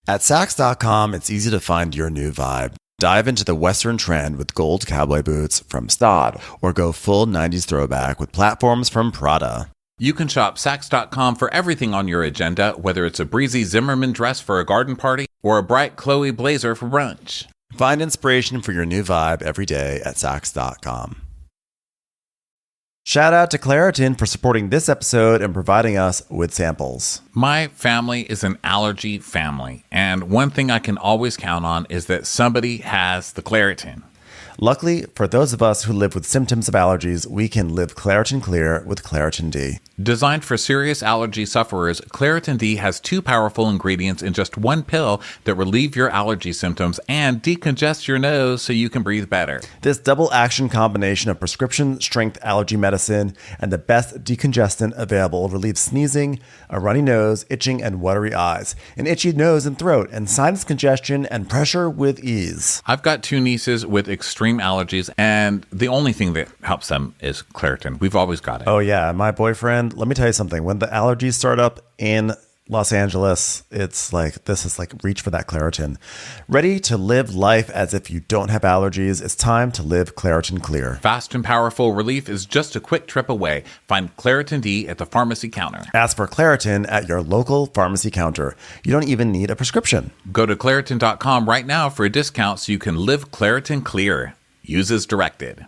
At Sax.com, it's easy to find your new vibe. Dive into the Western trend with gold cowboy boots from Stod, or go full 90s throwback with platforms from Prada. You can shop Sax.com for everything on your agenda, whether it's a breezy Zimmerman dress for a garden party or a bright Chloe blazer for brunch. Find inspiration for your new vibe every day at Sax.com. Shout out to Claritin for supporting this episode and providing us with samples. My family is an allergy family, and one thing I can always count on is that somebody has the Claritin. Luckily, for those of us who live with symptoms of allergies, we can live Claritin Clear with Claritin D. Designed for serious allergy sufferers, Claritin D has 2 powerful ingredients in just 1 pill that relieve your allergy symptoms and decongest your nose so you can breathe better. This double action combination of prescription strength allergy medicine and the best decongestant available relieves sneezing, a runny nose, itching, and watery eyes, an itchy nose and throat, and sinus congestion and pressure with ease. I've got 2 nieces with extreme allergies, and the only thing that helps them is Claritin. We've always got it. Oh yeah, my boyfriend, let me tell you something. When the allergies start up in Los Angeles, it's like, this is like reach for that Claritin. Ready to live life as if you don't have allergies? It's time to live Claritin Clear. Fast and powerful relief is just a quick trip away. Find Claritin D at the pharmacy counter. Ask for Claritin at your local pharmacy counter. You don't even need a prescription. Go to Claritin.com right now for a discount so you can live Claritin Clear. Use as directed.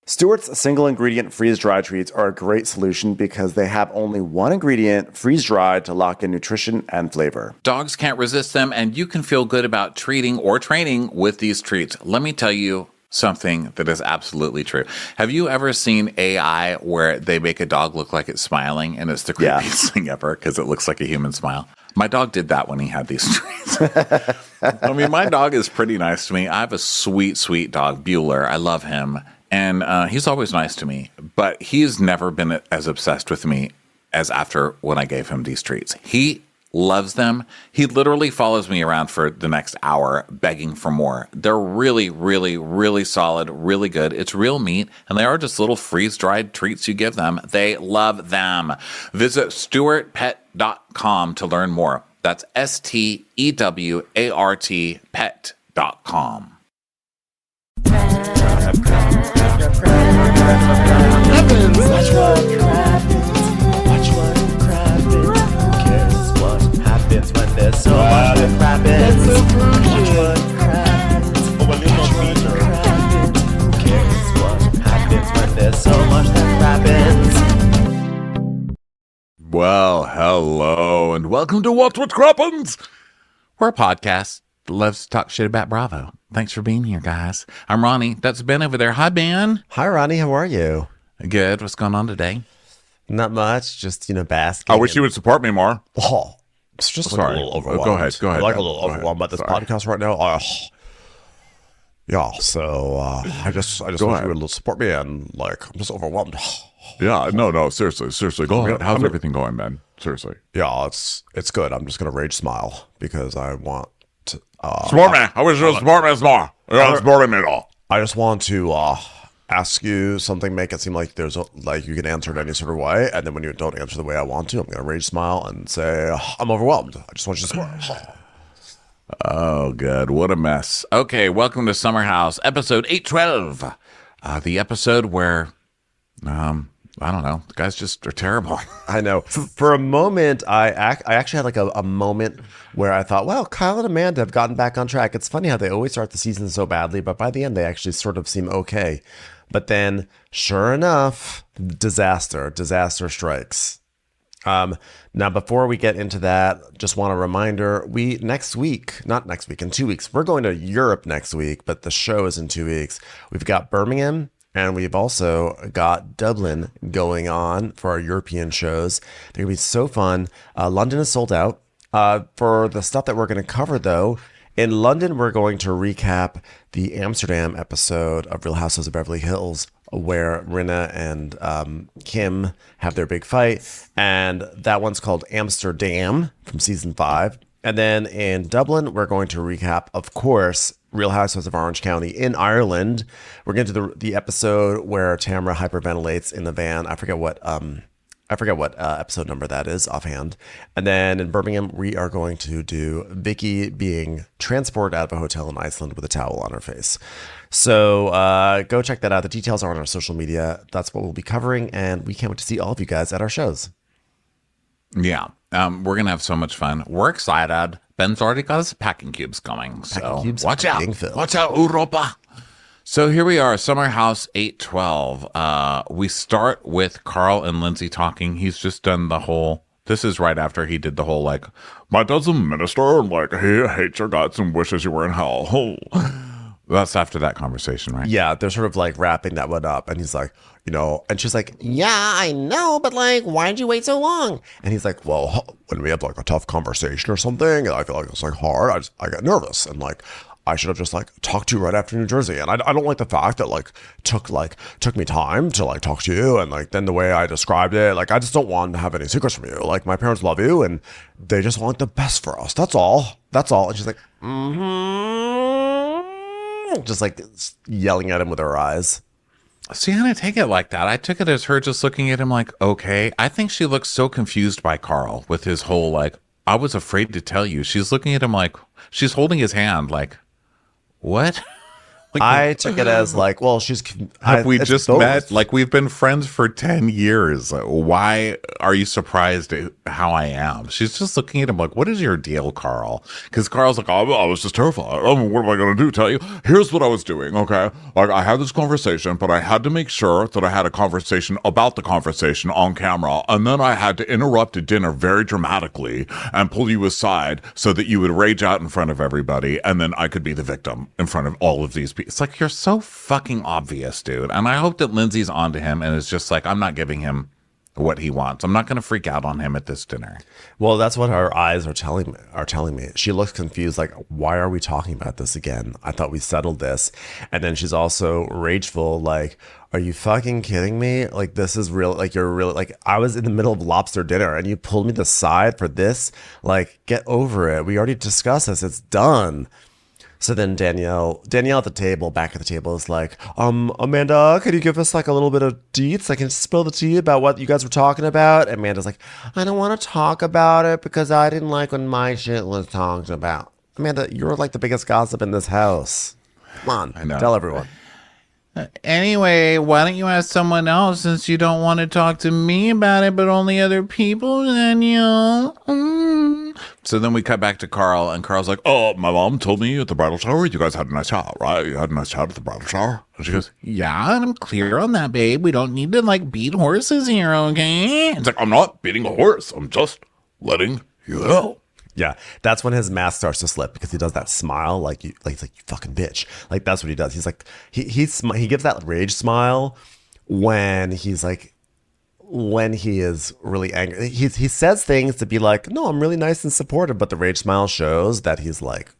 Stewart's single ingredient freeze-dried treats are a great solution because they have only one ingredient, freeze-dried, to lock in nutrition and flavor. Dogs can't resist them, and you can feel good about treating or training with these treats. Let me tell you something that is absolutely true. Have you ever seen AI where they make a dog look like it's smiling and it's the creepiest thing ever because it looks like a human smile? My dog did that when he had these treats. I mean, my dog is pretty nice to me. I have a sweet, sweet dog, Bueller. I love him. And he's always nice to me, but he's never been as obsessed with me as after when I gave him these treats. He loves them. He literally follows me around for the next hour begging for more. They're really, really, really solid, really good. It's real meat, and they are just little freeze-dried treats you give them. They love them. Visit stewartpet.com to learn more. That's STEWART pet.com. Watch what crappens. Who cares what happens when there's so much that crappens? Watch what crappens. Who cares what happens when there's so much that crappens? Well, hello, and welcome to What Crappens. We're a podcast that loves to talk shit about Bravo. Thanks for being here, guys. I'm Ronnie. That's Ben over there. Hi, Ben. Hi, Ronnie. How are you? Good. What's going on today? Not much. Just, basking. I wish you would support me more. Oh, it's just like a little overwhelmed. Go ahead. I'm like a little overwhelmed by this podcast right now. Yeah, so I just wish you would support me, and like, I'm just overwhelmed. Yeah, no, seriously. Go ahead. How's everything going, man? Seriously. Yeah, it's good. I'm just gonna rage smile because I want to support me. I wish you would support me more. You're not supporting me at all. I just want to ask you something, make it seem like like you can answer it any sort of way, and then when you don't answer the way I want to, I'm gonna rage smile and say I'm overwhelmed. I just want you to support. Oh, good. What a mess. Okay, welcome to Summer House, episode 812. The episode where, I don't know, the guys just are terrible. I know. For a moment, I actually had like a moment where I thought, well, Kyle and Amanda have gotten back on track. It's funny how they always start the season so badly, but by the end, they actually sort of seem okay. But then, sure enough, disaster strikes. Now, before we get into that, just want a reminder, in 2 weeks, we're going to Europe next week, but the show is in 2 weeks. We've got Birmingham, and we've also got Dublin going on for our European shows. They're going to be so fun. London is sold out. For the stuff that we're going to cover, though, in London, we're going to recap the Amsterdam episode of Real Housewives of Beverly Hills, where Rinna and Kim have their big fight. And that one's called Amsterdam from season 5. And then in Dublin, we're going to recap, of course, Real Housewives of Orange County in Ireland. We're going to do the episode where Tamara hyperventilates in the van. I forget what I forget what episode number that is offhand. And then in Birmingham, we are going to do Vicky being transported out of a hotel in Iceland with a towel on her face. So go check that out. The details are on our social media. That's what we'll be covering. And we can't wait to see all of you guys at our shows. Yeah. We're going to have so much fun. We're excited. Ben's already got his packing cubes coming. So cubes watch are out. being filled. Watch out, Europa. So here we are, Summer House 812. We start with Carl and Lindsay talking. He's just done the whole, this is right after he did the whole, like, My dad's a minister, and like he hates your guts and wishes you were in hell. that's after that conversation, right? Yeah, they're sort of like wrapping that one up. And he's like, and she's like, yeah, I know, but like, why did you wait so long? And he's like, well, when we have like a tough conversation or something, and I feel like it's like hard, I get nervous. And like, I should have just like talked to you right after New Jersey. And I don't like the fact that like took me time to like talk to you. And like, then the way I described it, like, I just don't want to have any secrets from you. Like, my parents love you and they just want the best for us. That's all. And she's like, just like yelling at him with her eyes. See, I didn't take it like that. I took it as her just looking at him like, okay. I think she looks so confused by Carl with his whole, like, I was afraid to tell you. She's looking at him like, she's holding his hand like, what? Like, I took it as like, well, have we just both. met? Like, we've been friends for 10 years. Why are you surprised at how I am? She's just looking at him like, what is your deal, Carl? Because Carl's like, I was just terrified. What am I going to do? Tell you? Here's what I was doing, okay? Like, I had this conversation, but I had to make sure that I had a conversation about the conversation on camera. And then I had to interrupt a dinner very dramatically and pull you aside so that you would rage out in front of everybody. And then I could be the victim in front of all of these people. It's like, you're so fucking obvious, dude. And I hope that Lindsay's onto him and is just like, I'm not giving him what he wants. I'm not going to freak out on him at this dinner. Well, that's what her eyes are telling me. She looks confused, like, why are we talking about this again? I thought we settled this. And then she's also rageful, like, are you fucking kidding me? Like, this is real. Like, you're really, like, I was in the middle of lobster dinner and you pulled me to the side for this. Like, get over it. We already discussed this. It's done. So then Danielle at the table, back at the table, is like, Amanda, could you give us like a little bit of deets? I can spill the tea about what you guys were talking about. And Amanda's like, I don't want to talk about it because I didn't like when my shit was talked about. Amanda, you're like the biggest gossip in this house. Come on, I know. Tell everyone. Anyway, why don't you ask someone else since you don't want to talk to me about it, but only other people, Danielle? So then we cut back to Carl, and Carl's like, oh, my mom told me at the bridal shower, you guys had a nice chat, right? You had a nice chat at the bridal shower? And she goes, yeah, and I'm clear on that, babe. We don't need to, like, beat horses here, okay? It's like, I'm not beating a horse. I'm just letting you know. Yeah, that's when his mask starts to slip because he does that smile, like he's like, you fucking bitch. Like, that's what he does. He's like, he gives that rage smile when he's like, when he is really angry. He says things to be like, no, I'm really nice and supportive, but the rage smile shows that he's like,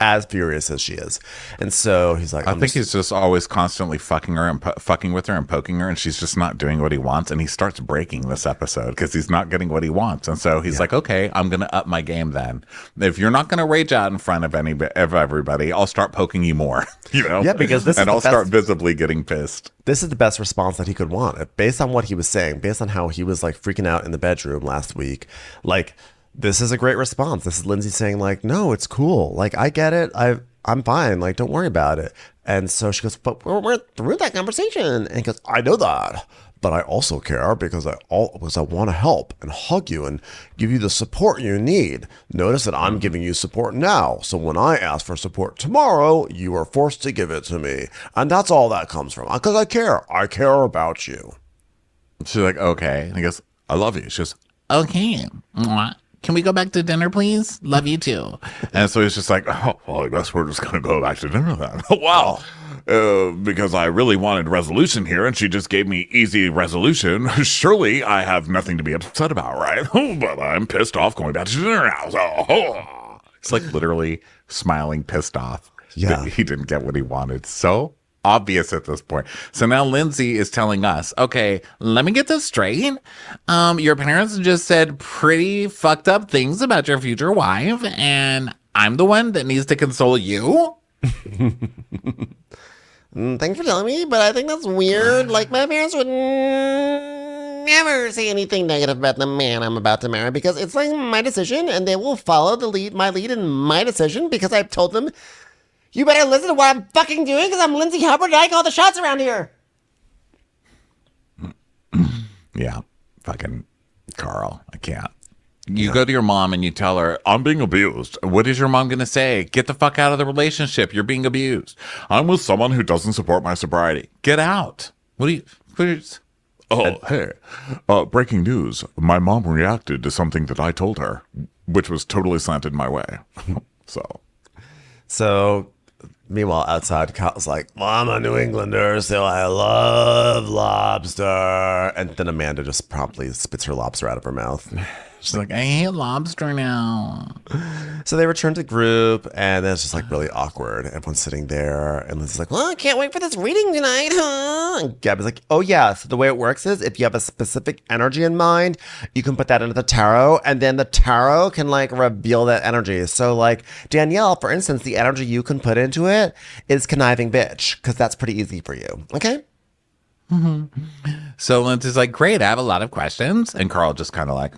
as furious as she is. And so he's like, I think he's just always constantly fucking her and fucking with her and poking her, and she's just not doing what he wants. And he starts breaking this episode because he's not getting what he wants. And so he's like, okay, I'm going to up my game then. If you're not going to rage out in front of everybody, I'll start poking you more, Yeah, because this is and I'll start visibly getting pissed. This is the best response that he could want. Based on what he was saying, based on how he was like freaking out in the bedroom last week, like, this is a great response. This is Lindsay saying like, no, it's cool. Like, I get it. I'm fine. Like, don't worry about it. And so she goes, but we're through that conversation. And he goes, I know that, but I also care because I want to help and hug you and give you the support you need. Notice that I'm giving you support now. So when I ask for support tomorrow, you are forced to give it to me. And that's all that comes from. Because I care. I care about you. She's like, okay. And he goes, I love you. She goes, okay. Mwah. Can we go back to dinner, please? Love you too. And so he's just like, oh, well, I guess we're just going to go back to dinner then. Wow. Because I really wanted resolution here, and she just gave me easy resolution. Surely I have nothing to be upset about, right? But I'm pissed off going back to dinner now. So, It's like literally smiling, pissed off. Yeah. That he didn't get what he wanted. So obvious at this point. So now Lindsay is telling us, okay, let me get this straight. Your parents just said pretty fucked up things about your future wife, and I'm the one that needs to console you. Thanks for telling me, but I think that's weird. Like, my parents would. never say anything negative about the man I'm about to marry because it's like my decision and they will follow my lead in my decision because I've told them, you better listen to what I'm fucking doing because I'm Lindsay Hubbard and I call the shots around here. Yeah, fucking Carl, I can't. You go to your mom and you tell her, I'm being abused. What is your mom going to say? Get the fuck out of the relationship. You're being abused. I'm with someone who doesn't support my sobriety. Get out. Hey, breaking news. My mom reacted to something that I told her, which was totally slanted my way. So, meanwhile, outside, Kyle's like, well, I'm a New Englander, so I love lobster. And then Amanda just promptly spits her lobster out of her mouth. She's like, I hate lobster now. So they return to group, and then it's just like really awkward. Everyone's sitting there, and Lindsay's like, well, I can't wait for this reading tonight, huh? And Gabby's like, oh, yeah. So the way it works is if you have a specific energy in mind, you can put that into the tarot, and then the tarot can like reveal that energy. So like Danielle, for instance, the energy you can put into it is conniving bitch, because that's pretty easy for you. Okay? So Lindsay's like, great, I have a lot of questions. And Carl just kind of like,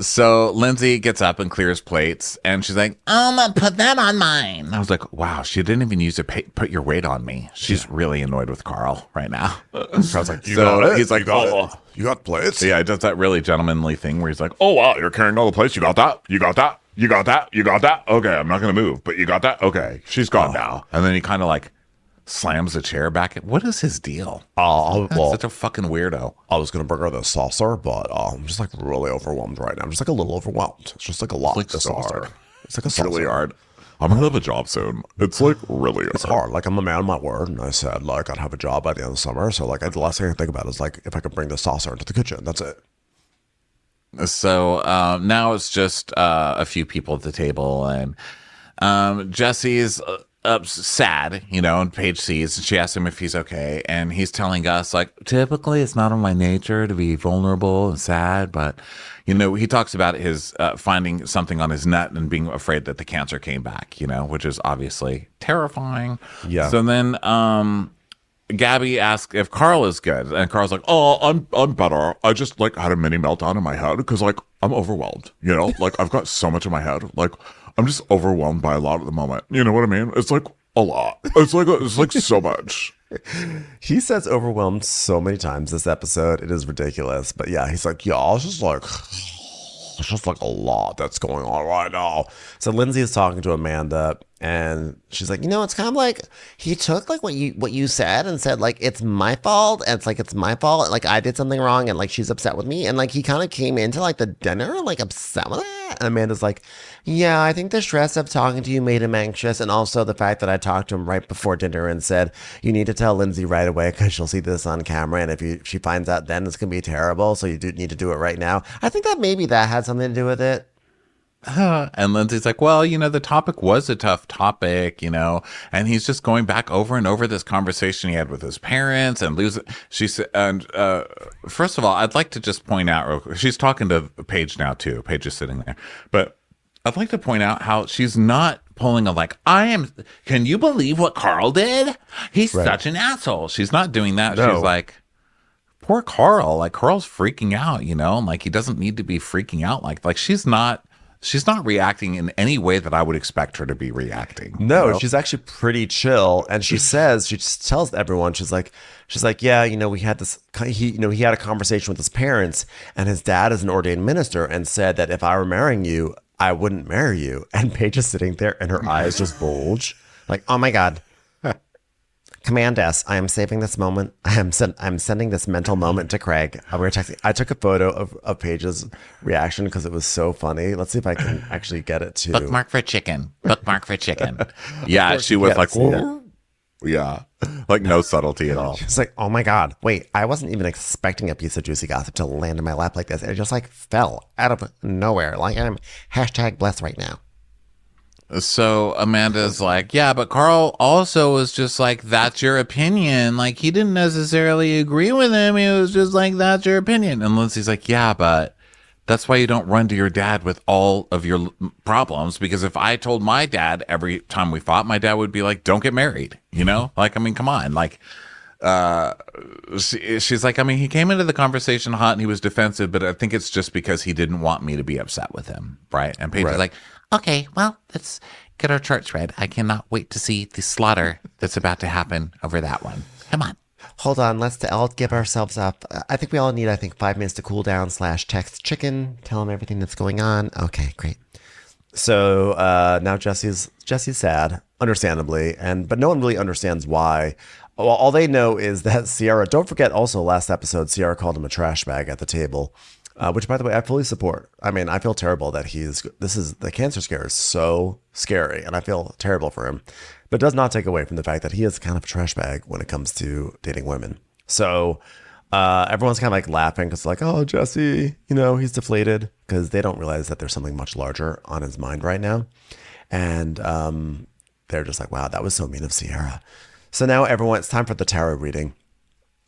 so Lindsay gets up and clears plates and she's like, put that on mine. I was like, wow, she didn't even use to put your weight on me. She's really annoyed with Carl right now. Sounds like, he's like, you got plates? Yeah, he does that really gentlemanly thing where he's like, oh, wow, you're carrying all the plates. You got that? You got that? You got that? You got that? Okay, I'm not going to move, but you got that? Okay, she's gone now. And then he kind of like slams the chair back. What is his deal? Such a fucking weirdo. I was going to bring her the saucer, but I'm just like really overwhelmed right now. I'm just like a little overwhelmed. It's just like a lot. Like the saucer. It's like a it's really hard. I'm going to have a job soon. It's like really hard. It's hard. Like I'm a man of my word. And I said like I'd have a job by the end of the summer. So like the last thing I think about is like if I could bring the saucer into the kitchen. That's it. So now it's just a few people at the table and Jesse's sad, and Paige sees, and she asks him if he's okay, and he's telling us, like, typically it's not in my nature to be vulnerable and sad, but, he talks about his finding something on his nut and being afraid that the cancer came back, which is obviously terrifying. Yeah. So then Gabby asks if Carl is good, and Carl's like, oh, I'm better. I just, like, had a mini meltdown in my head because, like, I'm overwhelmed, Like, I've got so much in my head. Like, I'm just overwhelmed by a lot at the moment. You know what I mean? It's like a lot. It's like so much. He says overwhelmed so many times this episode. It is ridiculous. But yeah, he's like, yeah, it's just like a lot that's going on right now. So Lindsay is talking to Amanda and she's like, it's kind of like he took like what you said and said like it's my fault and it's my fault, like I did something wrong and like she's upset with me, and like he kind of came into like the dinner like upset with that. And Amanda's like, yeah, I think the stress of talking to you made him anxious, and also the fact that I talked to him right before dinner and said you need to tell Lindsay right away because she'll see this on camera, and if she finds out then it's gonna be terrible, so you do need to do it right now. I think that maybe that had something to do with it. And Lindsay's like, well, the topic was a tough topic, and he's just going back over and over this conversation he had with his parents and she said, and first of all, I'd like to just point out real quick, she's talking to Paige now too. Paige is sitting there, but I'd like to point out how she's not pulling a like, can you believe what Carl did? He's such an asshole. She's not doing that. No. She's like, poor Carl. Like Carl's freaking out, and like he doesn't need to be freaking out. Like she's not reacting in any way that I would expect her to be reacting. No, she's actually pretty chill. And she just tells everyone, she's like, yeah, we had this, he had a conversation with his parents, and his dad is an ordained minister and said that if I were marrying you, I wouldn't marry you. And Paige is sitting there and her eyes just bulge like, oh my God. Command S, I am saving this moment. I'm sending this mental moment to Craig. We were texting. I took a photo of Paige's reaction because it was so funny. Let's see if I can actually get it to bookmark for chicken. Yeah, she was like, yeah, like no subtlety at all. She's like, oh my God, wait, I wasn't even expecting a piece of juicy gossip to land in my lap like this. It just like fell out of nowhere. Like I'm #blessed right now. So Amanda's like, yeah, but Carl also was just like, that's your opinion. Like, he didn't necessarily agree with him. He was just like, that's your opinion. And Lindsay's like, yeah, but that's why you don't run to your dad with all of your problems. Because if I told my dad every time we fought, my dad would be like, don't get married. Like, I mean, come on. Like, she's like, I mean, he came into the conversation hot and he was defensive, but I think it's just because he didn't want me to be upset with him, right? And Paige is like, okay, well, let's get our charts read. I cannot wait to see the slaughter that's about to happen over that one. Come on. Hold on, let's all give ourselves up. I think we all need, 5 minutes to cool down / text chicken, tell him everything that's going on. Okay, great. So now Jesse's sad, understandably, but no one really understands why. Well, all they know is that Sierra, don't forget also last episode, Sierra called him a trash bag at the table, which by the way, I fully support. I mean, I feel terrible that the cancer scare is so scary and I feel terrible for him, but it does not take away from the fact that he is kind of a trash bag when it comes to dating women. So everyone's kind of like laughing because like, oh, Jesse, he's deflated because they don't realize that there's something much larger on his mind right now. And they're just like, wow, that was so mean of Sierra. So now it's time for the tarot reading.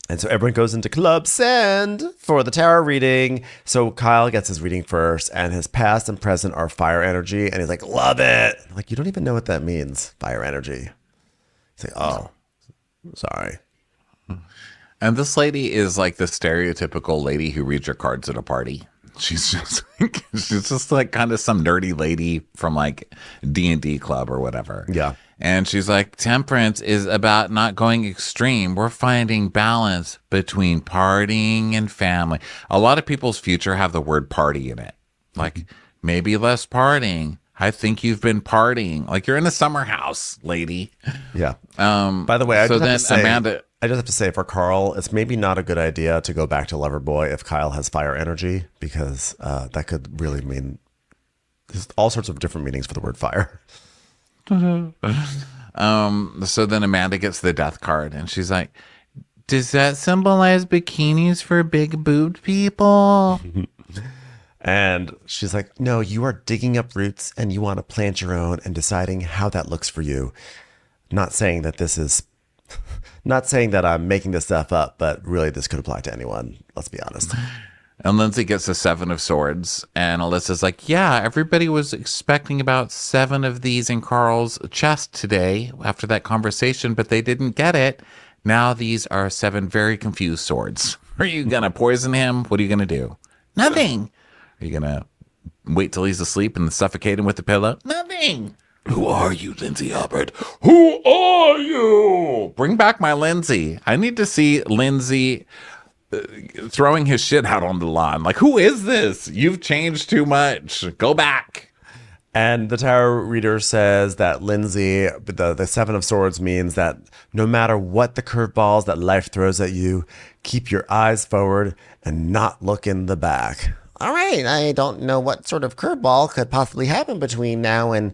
And so everyone goes into Club Send for the tarot reading. So Kyle gets his reading first, and his past and present are fire energy. And he's like, love it. Like, you don't even know what that means, fire energy. He's like, oh, sorry. And this lady is like the stereotypical lady who reads your cards at a party. She's just like kind of some nerdy lady from like D&D club or whatever. Yeah. And she's like, temperance is about not going extreme. We're finding balance between partying and family. A lot of people's future have the word party in it. Like, maybe less partying. I think you've been partying. Like, you're in a summer house, lady. Yeah. By the way, I just have to say for Carl, it's maybe not a good idea to go back to Loverboy if Kyle has fire energy, because that could really mean there's all sorts of different meanings for the word fire. So then Amanda gets the death card and she's like, does that symbolize bikinis for big boobed people? And she's like, no, you are digging up roots and you want to plant your own and deciding how that looks for you. Not saying that I'm making this stuff up, but really this could apply to anyone. Let's be honest. And Lindsay gets a 7 of swords, and Alyssa's like, yeah, everybody was expecting about 7 of these in Carl's chest today after that conversation, but they didn't get it. Now these are 7 very confused swords. Are you going to poison him? What are you going to do? Nothing. Are you going to wait till he's asleep and suffocate him with the pillow? Nothing. Who are you, Lindsay Albert? Who are you? Bring back my Lindsay. I need to see Lindsay throwing his shit out on the lawn. Like, who is this? You've changed too much. Go back. And the tarot reader says that Lindsay, the 7 of swords means that no matter what the curveballs that life throws at you, keep your eyes forward and not look in the back. All right. I don't know what sort of curveball could possibly happen between now and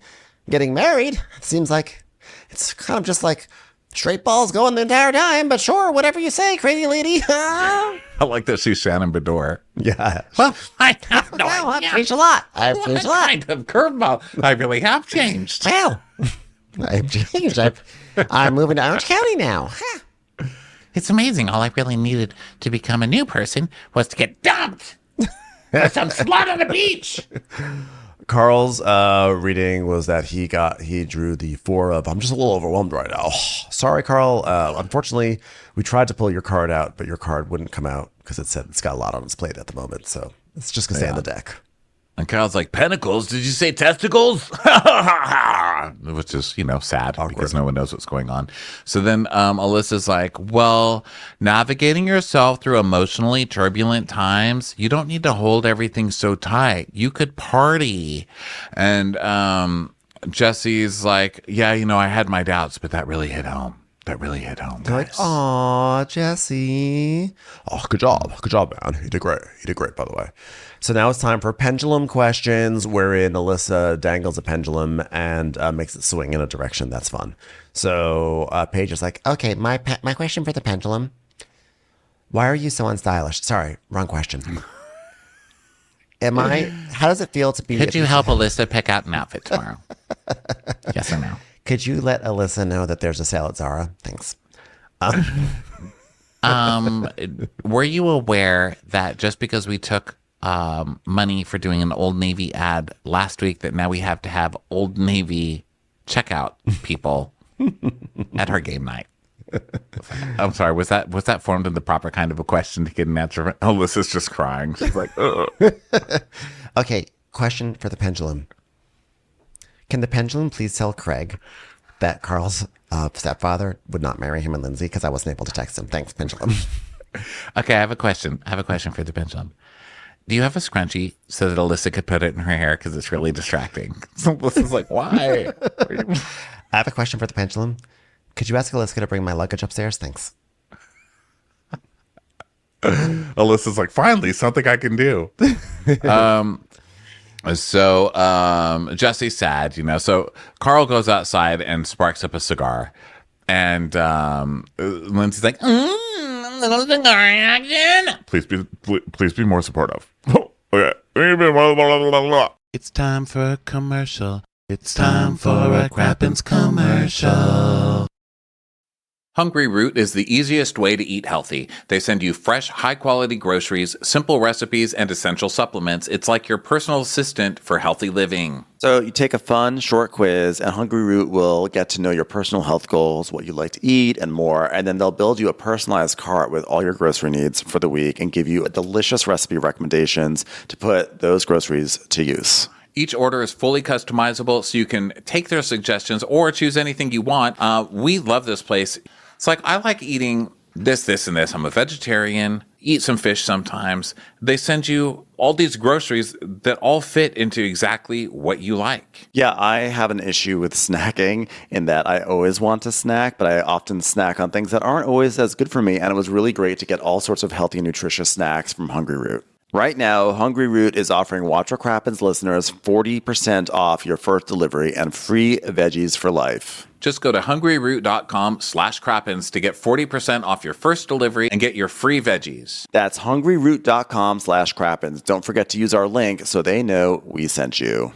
getting married. It seems like it's kind of just like straight balls going the entire time, but sure, whatever you say, crazy lady. I like that she's Shannon Bedore. Yeah. Well, I have no Well, idea. I've changed a lot. I've changed a lot. Kind of curveball. I really have changed. Well, I've changed. I'm moving to Orange County now. It's amazing. All I really needed to become a new person was to get dumped by some slut on the beach. Carl's reading was that he drew the 4 of, I'm just a little overwhelmed right now. Sorry, Carl. Unfortunately, we tried to pull your card out, but your card wouldn't come out because it said it's got a lot on its plate at the moment. So it's just going to stay on the deck. And Kyle's like, pentacles? Did you say testicles? Which is, sad because no one knows what's going on. So then Alyssa's like, well, navigating yourself through emotionally turbulent times, you don't need to hold everything so tight. You could party. And Jesse's like, yeah, I had my doubts, but that really hit home. That really hit home. They're like, aw, Jesse. Oh, good job. Good job, man. You did great. You did great, by the way. So now it's time for pendulum questions, wherein Alyssa dangles a pendulum and makes it swing in a direction. That's fun. So Paige is like, okay, my question for the pendulum. Why are you so unstylish? Sorry, wrong question. How does it feel to be... Could you help Alyssa pick out an outfit tomorrow? Yes or no? Could you let Alyssa know that there's a sale at Zara? Thanks. Were you aware that just because we took money for doing an Old Navy ad last week, that now we have to have Old Navy checkout people at our game night? I'm sorry. Was that formed in the proper kind of a question to get an answer? Alyssa's just crying. She's like, ugh. Okay, question for the pendulum. Can the pendulum please tell Craig that Carl's stepfather would not marry him and Lindsay because I wasn't able to text him? Thanks, pendulum. Okay, I have a question. for the pendulum. Do you have a scrunchie so that Alyssa could put it in her hair because it's really distracting? So Alyssa's like, why? I have a question for the pendulum. Could you ask Alyssa to bring my luggage upstairs? Thanks. Alyssa's like, finally, something I can do. So Jesse's sad, So Carl goes outside and sparks up a cigar. And Lindsay's like, little cigar action. Please be more supportive. Okay. It's time for a commercial. It's time for a Crappens commercial. Hungry Root is the easiest way to eat healthy. They send you fresh, high-quality groceries, simple recipes, and essential supplements. It's like your personal assistant for healthy living. So you take a fun, short quiz, and Hungry Root will get to know your personal health goals, what you like to eat, and more. And then they'll build you a personalized cart with all your grocery needs for the week and give you delicious recipe recommendations to put those groceries to use. Each order is fully customizable, so you can take their suggestions or choose anything you want. We love this place. It's like, I like eating this, and this. I'm a vegetarian, eat some fish sometimes. They send you all these groceries that all fit into exactly what you like. Yeah, I have an issue with snacking in that I always want to snack, but I often snack on things that aren't always as good for me. And it was really great to get all sorts of healthy, nutritious snacks from Hungry Root. Right now, Hungry Root is offering Watch What Crappens listeners 40% off your first delivery and free veggies for life. Just go to hungryroot.com/crappens to get 40% off your first delivery and get your free veggies. That's hungryroot.com/crappens. Don't forget to use our link so they know we sent you.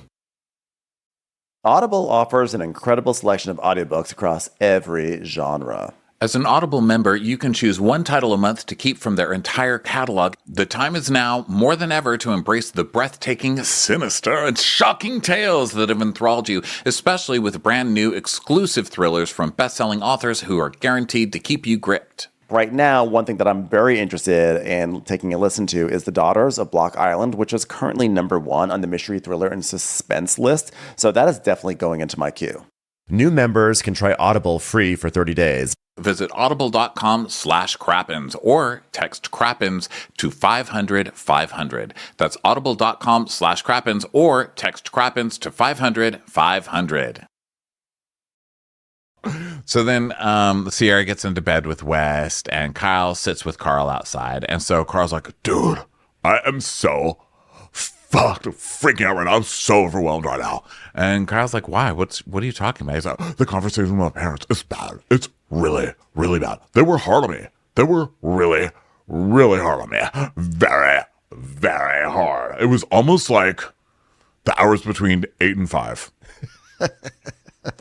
Audible offers an incredible selection of audiobooks across every genre. As an Audible member, you can choose one title a month to keep from their entire catalog. The time is now, more than ever, to embrace the breathtaking, sinister, and shocking tales that have enthralled you, especially with brand new exclusive thrillers from best-selling authors who are guaranteed to keep you gripped. Right now, one thing that I'm very interested in taking a listen to is The Daughters of Block Island, which is currently #1 on the mystery thriller and suspense list. So that is definitely going into my queue. New members can try Audible free for 30 days. Visit audible.com/crappens or text crappens to 500-500. That's audible.com/crappens or text crappens to 500-500. So then Sierra gets into bed with West and Kyle sits with Carl outside. And so Carl's like, Dude, I am so fucked, freaking out right now. I'm so overwhelmed right now. and Kyle's like, why? What are you talking about? He's like, the conversation with my parents is bad. It's really, really bad. They were hard on me. They were really, really hard on me. Very, very hard. It was almost like the hours between 8 and 5.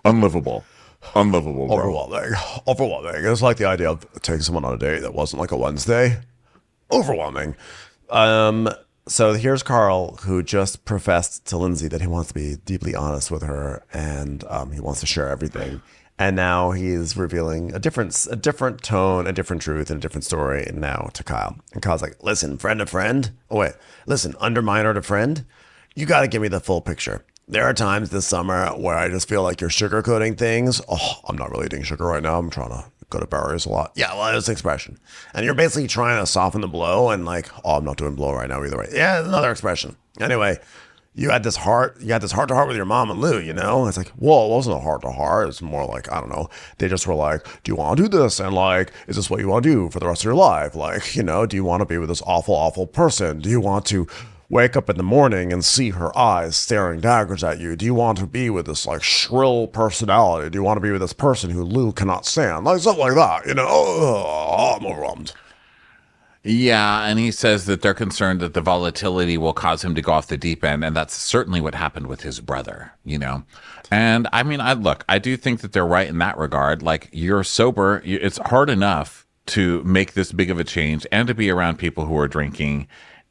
Unlivable. Unlivable, bro. Overwhelming. It's like the idea of taking someone on a date that wasn't like a Wednesday. Overwhelming. So here's Carl, who just professed to Lindsay that he wants to be deeply honest with her, and he wants to share everything. And now he's revealing a different tone, a different truth, and a different story now to Kyle. And Kyle's like, listen, friend to friend. Oh, wait. Listen, underminer to friend. You got to give me the full picture. There are times this summer where I just feel like you're sugarcoating things. Oh, I'm not really eating sugar right now. I'm trying to go to Barry's a lot. Yeah, well, it's an expression. And you're basically trying to soften the blow and like, oh, I'm not doing blow right now either way. Yeah, another expression. Anyway, you had this heart to heart with your mom and Lou, you know? It's like, well, it wasn't a heart to heart. It's more like, I don't know. They just were like, do you want to do this? And like, is this what you want to do for the rest of your life? Like, you know, do you want to be with this awful, awful person? Do you want to wake up in the morning and see her eyes staring daggers at you? Do you want to be with this like shrill personality? Do you want to be with this person who Lou cannot stand? Like something like that, you know? Oh, I'm overwhelmed. Yeah, and he says that they're concerned that the volatility will cause him to go off the deep end, and that's certainly what happened with his brother, you know? And I mean, I do think that they're right in that regard. Like, you're sober, it's hard enough to make this big of a change and to be around people who are drinking.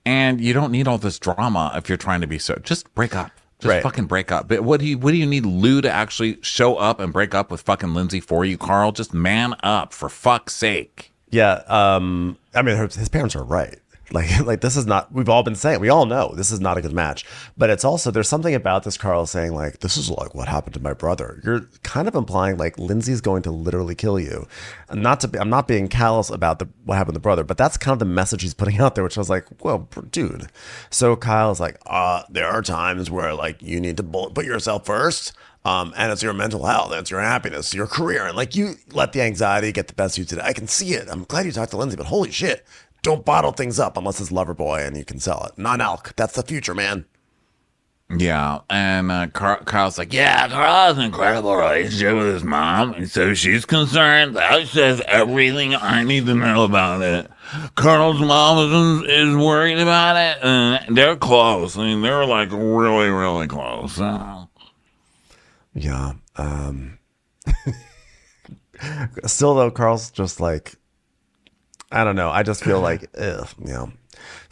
And you don't need all this drama if you're trying to be so. Just break up. Just Right. fucking break up. But what do you need Lou to actually show up and break up with fucking Lindsay for you, Carl? Just man up, for fuck's sake. Yeah. I mean, his parents are right. Like this is not, we've all been saying, we all know this is not a good match, but it's also, there's something about this Carl saying like, this is like what happened to my brother. You're kind of implying like Lindsay's going to literally kill you. And I'm not being callous about what happened to the brother, but that's kind of the message he's putting out there, which I was like, well, dude. So Kyle's like, there are times where like you need to put yourself first. And it's your mental health, it's your happiness, your career. And like you let the anxiety get the best of you today. I can see it. I'm glad you talked to Lindsay, but holy shit. Don't bottle things up unless it's Loverboy and you can sell it. Non-alc. That's the future, man. Yeah, and Carl's like, yeah, Carl has an incredible relationship with his mom, and so she's concerned. That says everything I need to know about it. Carl's mom is worried about it, and they're close. I mean, they're like really, really close. So. Yeah. Still, though, Carl's just like, I don't know. I just feel like, ugh, you know.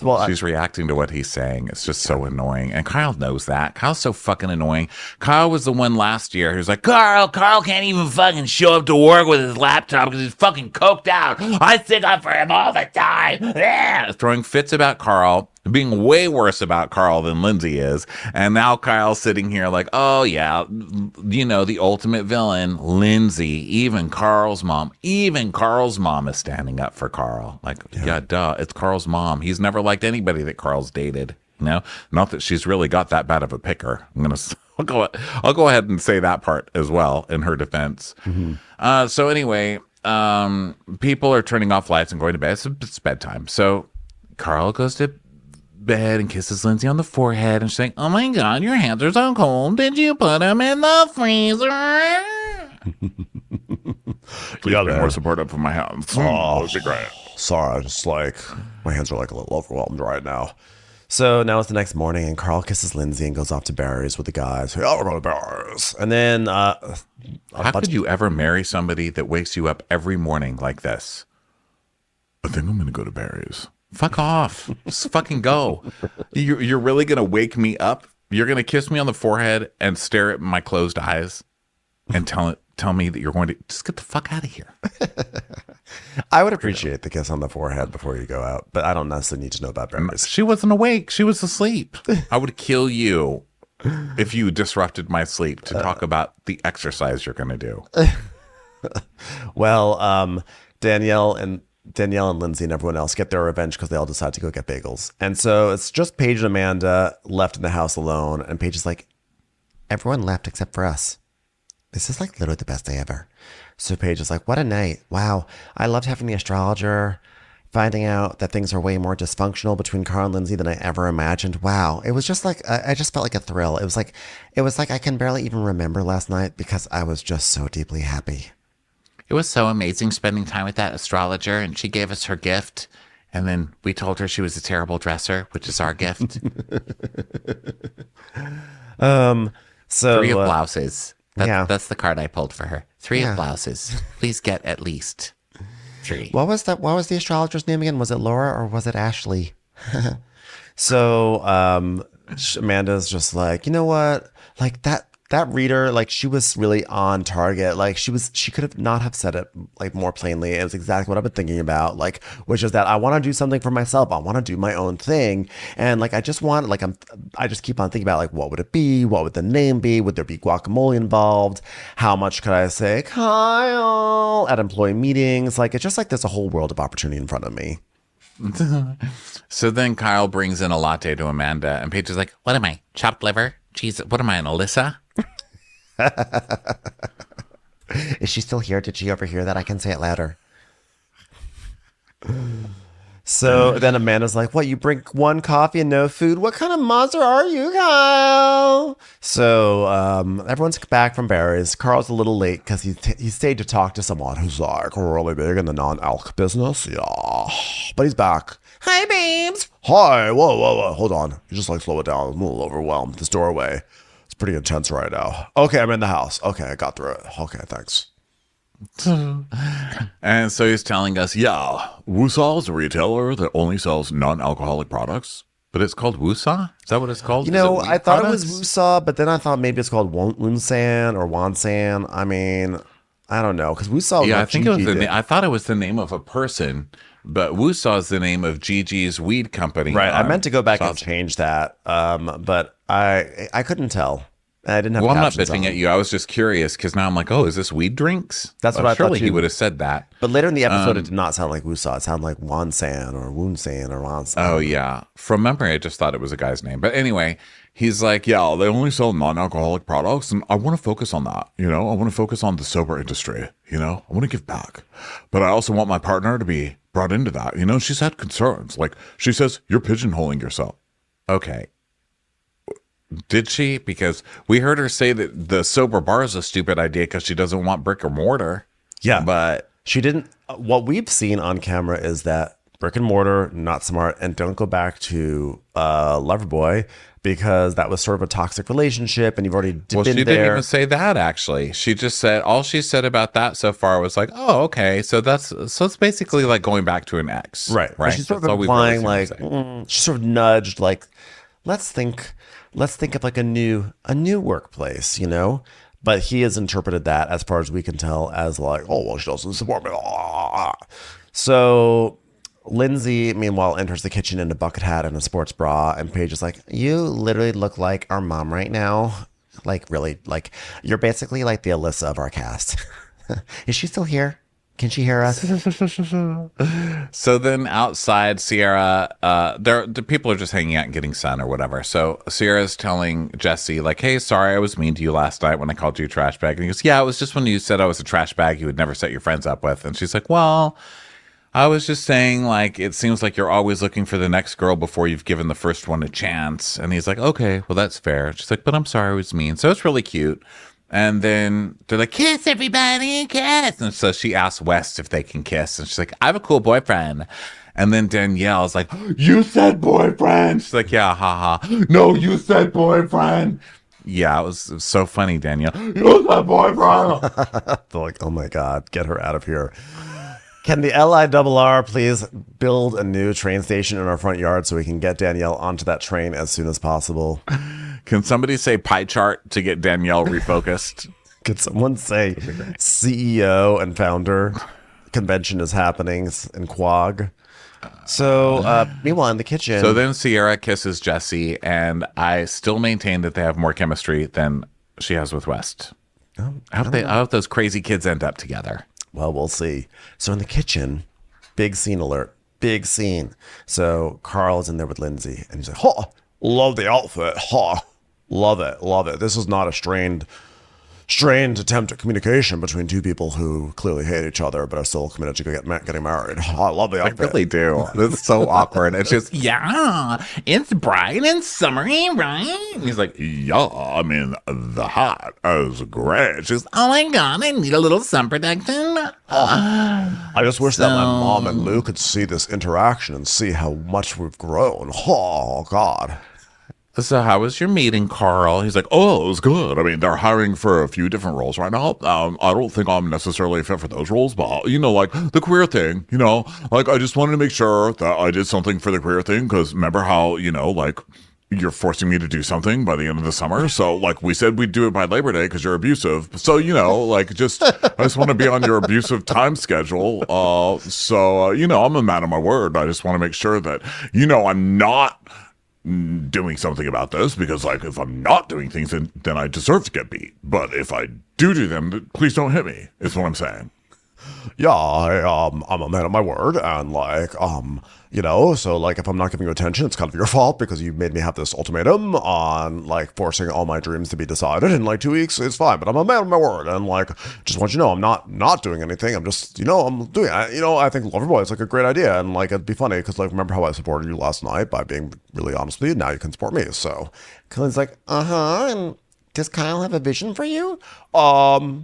Well, She's reacting to what he's saying. It's just so annoying. And Kyle knows that. Kyle's so fucking annoying. Kyle was the one last year who's like, Carl can't even fucking show up to work with his laptop because he's fucking coked out. I stick up for him all the time. Yeah. Throwing fits about Carl, being way worse about Carl than Lindsay is. And now Kyle's sitting here like, oh yeah, you know, the ultimate villain, Lindsay. Even Carl's mom is standing up for Carl. Like, yeah, duh, it's Carl's mom. He's never liked anybody that Carl's dated. You know, not that she's really got that bad of a picker. I'll go ahead and say that part as well in her defense. Mm-hmm. So anyway, people are turning off lights and going to bed. It's bedtime. So Carl goes to bed and kisses Lindsay on the forehead and she's like, oh my God, your hands are so cold. Did you put them in the freezer? Please be more supportive of my hands. That would be great. Sorry, just like my hands are like a little overwhelmed right now. So now it's the next morning, and Carl kisses Lindsay and goes off to Barry's with the guys. Hey, we're going to Barry's. And then, how could you ever marry somebody that wakes you up every morning like this? I think I'm going to go to Barry's. Fuck off. Just fucking go. You're really going to wake me up? You're going to kiss me on the forehead and stare at my closed eyes and tell me that you're going to just get the fuck out of here. I would appreciate the kiss on the forehead before you go out, but I don't necessarily need to know about Barry's. She wasn't awake. She was asleep. I would kill you if you disrupted my sleep to talk about the exercise you're going to do. Well, Danielle and Lindsay and everyone else get their revenge because they all decide to go get bagels. And so it's just Paige and Amanda left in the house alone. And Paige is like, everyone left except for us. This is like literally the best day ever. So Paige is like, what a night. Wow. I loved having the astrologer, finding out that things are way more dysfunctional between Carl and Lindsay than I ever imagined. Wow. It was just like, I just felt like a thrill. It was like I can barely even remember last night because I was just so deeply happy. It was so amazing spending time with that astrologer, and she gave us her gift. And then we told her she was a terrible dresser, which is our gift. So 3 of blouses. Yeah. That's the card I pulled for her. 3 of blouses. Please get at least 3. What was the astrologer's name again? Was it Laura or was it Ashley? So Amanda's just like, you know what? Like that reader, like she was really on target. Like she could have not have said it like more plainly. It was exactly what I've been thinking about, like, which is that I want to do something for myself. I want to do my own thing. And like, I just keep on thinking about like, what would it be? What would the name be? Would there be guacamole involved? How much could I say, Kyle, at employee meetings? Like, it's just like, there's a whole world of opportunity in front of me. So then Kyle brings in a latte to Amanda, and Paige is like, what am I? Chopped liver? Jeez, what am I, an Alyssa? Is she still here? Did she overhear that? I can say it louder. So then Amanda's like, what, you bring 1 coffee and no food? What kind of monster are you, Kyle? So everyone's back from Barry's. Carl's a little late because he stayed to talk to someone who's like really big in the non-alc business. Yeah. But he's back. Hi, babes. Hi. Whoa. Hold on. You just like slow it down. I'm a little overwhelmed. This doorway. It's pretty intense right now. Okay, I'm in the house. Okay, I got through it. Okay, thanks. And so he's telling us, Yeah, Wusol's a retailer that only sells non-alcoholic products. But it's called Wusa? Is that what it's called? You know, Is it I wheat thought it was products? Wusa, but then I thought maybe it's called Wunsan or Wansan. I mean, I don't know, because Wusa was Yeah, I what think it was Gigi the did. I thought it was the name of a person, but Wusa is the name of Gigi's weed company. Right. I meant to go back and Sauce. change that, but I couldn't tell. I didn't have Well, I'm not captions bitching on. at you. I was just curious because now I'm like, oh, is this weed drinks? That's what Well, I thought surely he too. would have said that. But later in the episode, it did not sound like Wusa. It sounded like Wansan or Wunsan or Wansan. Oh yeah, from memory, I just thought it was a guy's name. But anyway, he's like, yeah, they only sell non-alcoholic products, and I want to focus on that. You know, I want to focus on the sober industry. You know, I want to give back, but I also want my partner to be brought into that. You know, she's had concerns. Like she says, you're pigeonholing yourself. Okay. Did she? Because we heard her say that the sober bar is a stupid idea because she doesn't want brick or mortar. Yeah. But She didn't. What we've seen on camera is that brick and mortar, not smart, and don't go back to Loverboy because that was sort of a toxic relationship, and you've already well, been she didn't there. even say that actually. She just said all she said about that so far was like, "Oh, okay, so it's basically like going back to an ex, Right. But Right. she's sort That's all of we've really implying seen her like say. she sort of nudged like, let's think of like a new workplace, you know. But he has interpreted that, as far as we can tell, as like, oh well, she doesn't support me. So Lindsay, meanwhile, enters the kitchen in a bucket hat and a sports bra, and Paige is like, "You literally look like our mom right now. Like, really, like you're basically like the Alyssa of our cast. Is she still here? Can she hear us?" So then outside, Sierra, the people are just hanging out and getting sun or whatever. So Sierra's telling Jesse, like, hey, sorry, I was mean to you last night when I called you a trash bag. And he goes, yeah, it was just when you said I was a trash bag you would never set your friends up with. And she's like, well, I was just saying, like, it seems like you're always looking for the next girl before you've given the first one a chance. And he's like, okay, well, that's fair. She's like, but I'm sorry I was mean. So it's really cute. And then they're like, kiss everybody, kiss. And so she asks West if they can kiss. And she's like, I have a cool boyfriend. And then Danielle's like, you said boyfriend. She's like, yeah, haha. No, you said boyfriend. Yeah, it was so funny, Danielle. You said boyfriend. They're like, oh my God, get her out of here. Can the LIRR please build a new train station in our front yard so we can get Danielle onto that train as soon as possible? Can somebody say pie chart to get Danielle refocused? Could someone say CEO and founder convention is happening in Quag? So meanwhile, in the kitchen. So then Sierra kisses Jesse, and I still maintain that they have more chemistry than she has with West. I hope those crazy kids end up together. Well, we'll see. So in the kitchen, big scene alert. Big scene. So Carl's in there with Lindsay, and he's like, "Ha, love the outfit. Ha, love it, love it. This is not a strained attempt at communication between two people who clearly hate each other but are still committed to getting married. I love the I outfit." really do. It's so awkward. It's just, yeah, it's bright and summery, right? And he's like, Yeah, I mean, the hat is great. she's, oh my God, I need a little sun protection. I just wish that my mom and Lou could see this interaction and see how much we've grown. Oh, God. So how was your meeting, Carl? He's like, Oh, it was good. I mean, they're hiring for a few different roles right now. I don't think I'm necessarily fit for those roles, but, you know, like the queer thing, you know, like I just wanted to make sure that I did something for the queer thing because remember how, you know, like you're forcing me to do something by the end of the summer. So, like, we said we'd do it by Labor Day because you're abusive. So, you know, like, I just want to be on your abusive time schedule. You know, I'm a man of my word. I just want to make sure that, you know, I'm not doing something about this because, like, if I'm not doing things, then I deserve to get beat. But if I do them, please don't hit me, is what I'm saying. Yeah, I'm a man of my word, and like, you know, so like, if I'm not giving you attention, it's kind of your fault because you made me have this ultimatum on like forcing all my dreams to be decided in like 2 weeks. It's fine, but I'm a man of my word, and like, just want you to know, I'm not doing anything. I'm just, you know, I'm doing. You know, I think Loverboy is like a great idea, and like, it'd be funny because like, remember how I supported you last night by being really honest with you? Now you can support me. So, Colleen's like, and. Does Kyle have a vision for you?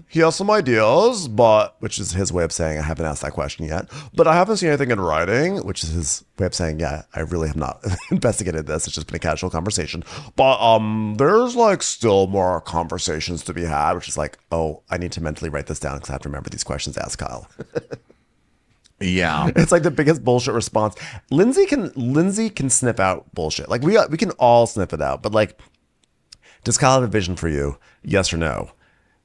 He has some ideas, but which is his way of saying I haven't asked that question yet. But I haven't seen anything in writing, which is his way of saying, yeah, I really have not investigated this. It's just been a casual conversation. But there's like still more conversations to be had, which is like, oh, I need to mentally write this down because I have to remember these questions to ask Kyle. Yeah. It's like the biggest bullshit response. Lindsay can sniff out bullshit. Like we can all sniff it out. But like, does Kyle have a vision for you? Yes or no?